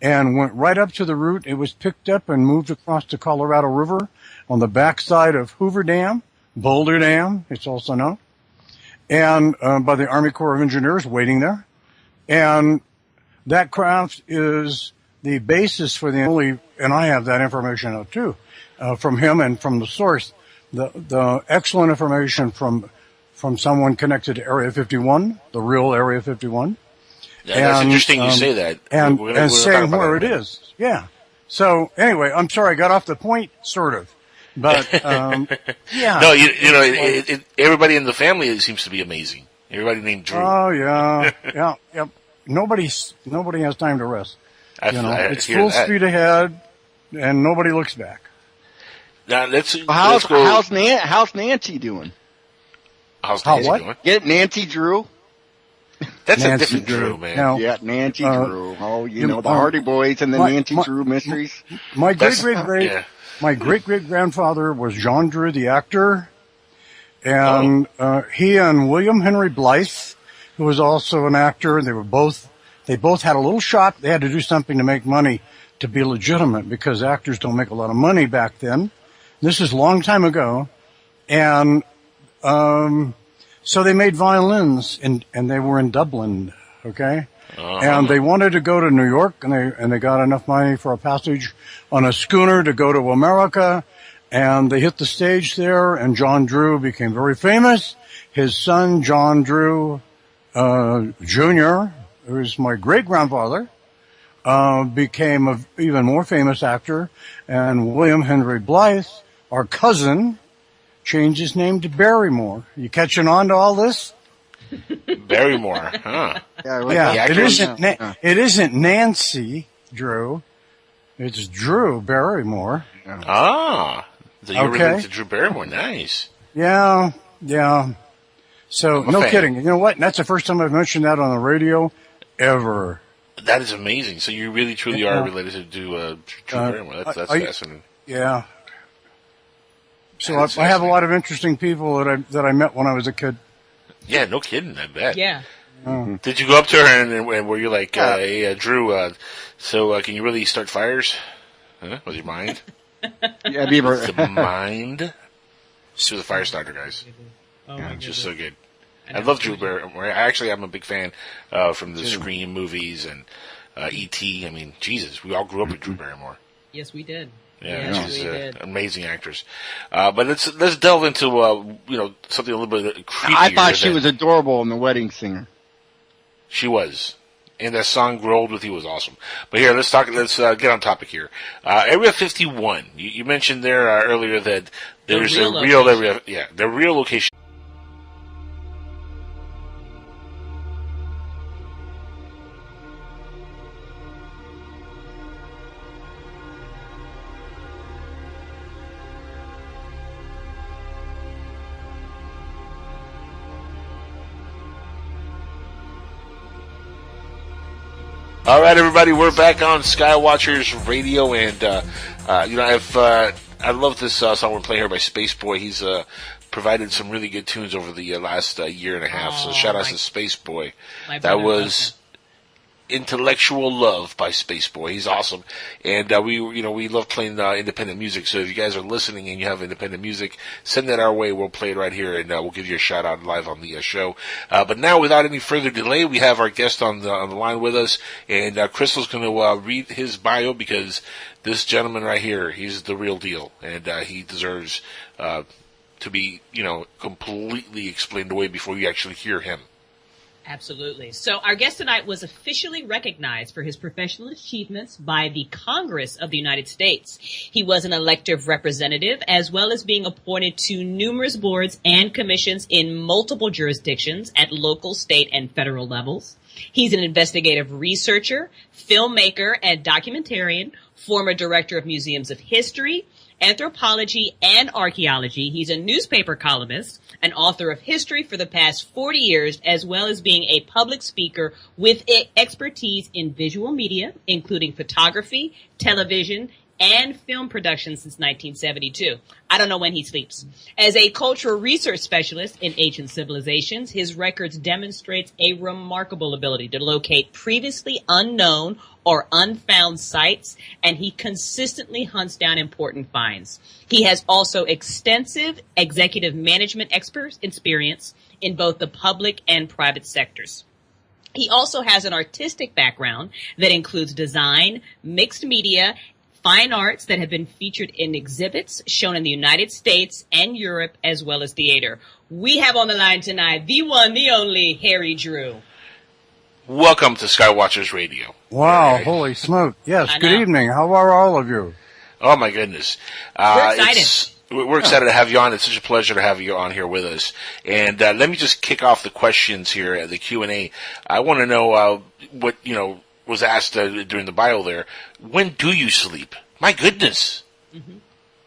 and went right up to the route. It was picked up and moved across the Colorado River on the backside of Hoover Dam, Boulder Dam, it's also known, and by the Army Corps of Engineers waiting there. And that craft is the basis for the only, and I have that information out too, from him and from the source, the excellent information from someone connected to Area 51, the real Area 51. Yeah, that's interesting you say that. And saying where it is. Yeah. So anyway, I'm sorry, I got off the point, sort of. But, yeah. No, everybody in the family seems to be amazing. Everybody named Drew. Oh, yeah. Yeah. Nobody has time to rest. It's full speed ahead, and nobody looks back. Now, let's go. How's Nancy doing? How's Nancy doing? Get Nancy Drew. That's Nancy a different Drew, man. Now, yeah, Nancy Drew. Oh, the Hardy Boys and the Nancy Drew mysteries. My great-great-grandfather was John Drew, the actor, and he and William Henry Blythe, who was also an actor, they both had a little shop. They had to do something to make money to be legitimate because actors don't make a lot of money back then. This is a long time ago, and so they made violins, and they were in Dublin, okay? And they wanted to go to New York, and they got enough money for a passage on a schooner to go to America, and they hit the stage there, and John Drew became very famous. His son, John Drew, Jr., who is my great-grandfather, became an even more famous actor, and William Henry Blythe, our cousin, changed his name to Barrymore. You catching on to all this? Barrymore, huh? Yeah, it isn't Nancy Drew. It's Drew Barrymore. Ah, so you're related to Drew Barrymore. Nice. Yeah. So, no kidding. You know what? That's the first time I've mentioned that on the radio ever. That is amazing. So you really, truly are related to Drew Barrymore. That's fascinating. Yeah. So I have a lot of interesting people that I met when I was a kid. Yeah, no kidding. I bet. Yeah. Did you go up to her and were you like, hey, Drew, so can you really start fires? Huh? With your mind? Yeah, Beaver. The mind? She was a fire starter, guys. Just so good. I love Drew Barrymore. Actually, I'm a big fan from the Scream movies and E.T. I mean, Jesus, we all grew up with Drew Barrymore. Yes, we did. Yeah, she's an amazing actress. But let's delve into something a little bit creepier. I thought she was adorable in The Wedding Singer. She was. And that song "Grow Old With You" was awesome. But here, let's get on topic here. Area 51. You mentioned there earlier that there's a real area. Yeah, the real location. All right, everybody, we're back on Skywatchers Radio, and I love this song we're playing here by Space Boy. He's provided some really good tunes over the last year and a half. So shout out to Space Boy. That was Intellectual Love by Space Boy. He's awesome, and we love playing independent music. So if you guys are listening and you have independent music, send that our way. We'll play it right here, and we'll give you a shout out live on the show. But now, without any further delay, we have our guest on the line with us, and Crystal's going to read his bio because this gentleman right here, he's the real deal, and he deserves to be completely explained away before you actually hear him. Absolutely. So our guest tonight was officially recognized for his professional achievements by the Congress of the United States. He was an elective representative, as well as being appointed to numerous boards and commissions in multiple jurisdictions at local, state, and federal levels. He's an investigative researcher, filmmaker, and documentarian, former director of museums of history, anthropology, and archaeology. He's a newspaper columnist, an author of history for the past 40 years, as well as being a public speaker with expertise in visual media, including photography, television, and film production since 1972. I don't know when he sleeps. As a cultural research specialist in ancient civilizations, his records demonstrates a remarkable ability to locate previously unknown or unfound sites, and he consistently hunts down important finds. He has also extensive executive management experience in both the public and private sectors. He also has an artistic background that includes design, mixed media, fine arts that have been featured in exhibits shown in the United States and Europe, as well as theater. We have on the line tonight the one, the only, Harry Drew. welcome to Skywatchers Radio. Wow, holy smoke. Yes, good evening. How are all of you? Oh, my goodness. We're excited. We're excited to have you on. It's such a pleasure to have you on here with us. And let me just kick off the questions here at the Q&A. I want to know what, was asked during the bio there. When do you sleep? My goodness. Mm-hmm.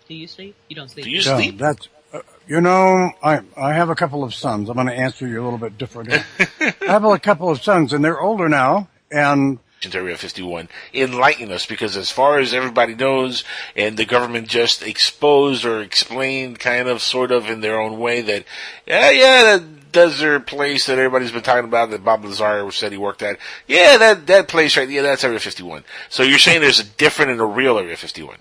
Do you sleep? You don't sleep. Do you sleep? That's, I have a couple of sons. I'm going to answer you a little bit different. I have a couple of sons, and they're older now, and Area 51. Enlighten us, because as far as everybody knows, and the government just exposed or explained kind of, sort of in their own way that, that desert place that everybody's been talking about that Bob Lazar said he worked at. Yeah, that place right, that's Area 51. So you're saying there's a different and a real Area 51?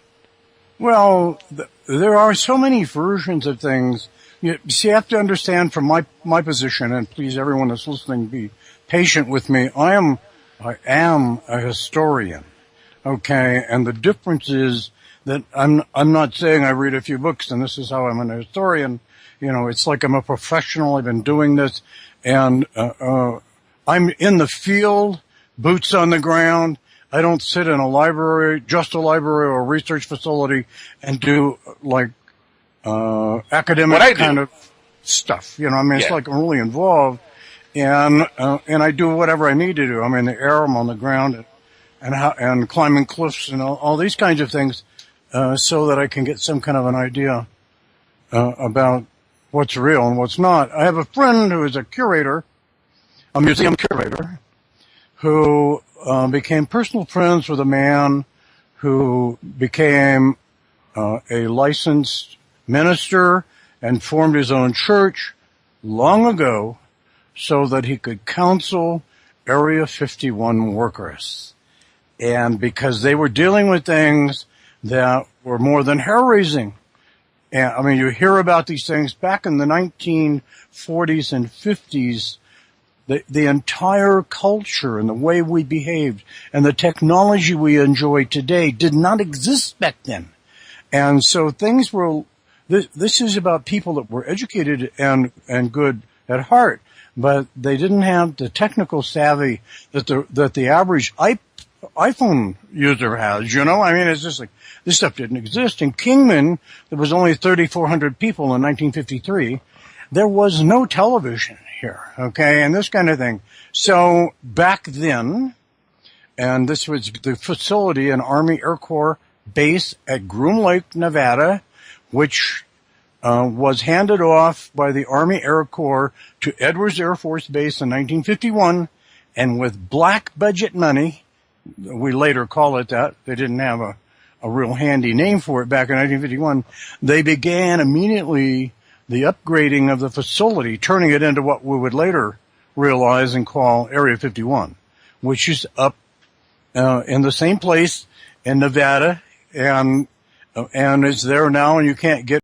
Well, there are so many versions of things. You have to understand from my position, and please everyone that's listening be patient with me. I am a historian, okay? And the difference is that I'm not saying I read a few books and this is how I'm a historian. It's like I'm a professional. I've been doing this, and I'm in the field, boots on the ground. I don't sit in a library, just a library or a research facility, and do like academic kind of stuff. It's like I'm really involved. And I do whatever I need to do. I'm in the air, I'm on the ground, and climbing cliffs and all these kinds of things, so that I can get some kind of an idea, about what's real and what's not. I have a friend who is a curator, a museum curator, who, became personal friends with a man who became, a licensed minister and formed his own church long ago, so that he could counsel Area 51 workers. And because they were dealing with things that were more than hair-raising. And, you hear about these things back in the 1940s and 50s. The entire culture and the way we behaved and the technology we enjoy today did not exist back then. And so things were, this is about people that were educated and good at heart. But they didn't have the technical savvy that the average iPhone user has, it's just like, this stuff didn't exist. In Kingman, there was only 3,400 people in 1953. There was no television here, okay, and this kind of thing. So back then, and this was the facility, an Army Air Corps base at Groom Lake, Nevada, which was handed off by the Army Air Corps to Edwards Air Force Base in 1951, and with black budget money, we later call it that, they didn't have a real handy name for it back in 1951, they began immediately the upgrading of the facility, turning it into what we would later realize and call Area 51, which is up in the same place in Nevada, and it's there now, and you can't get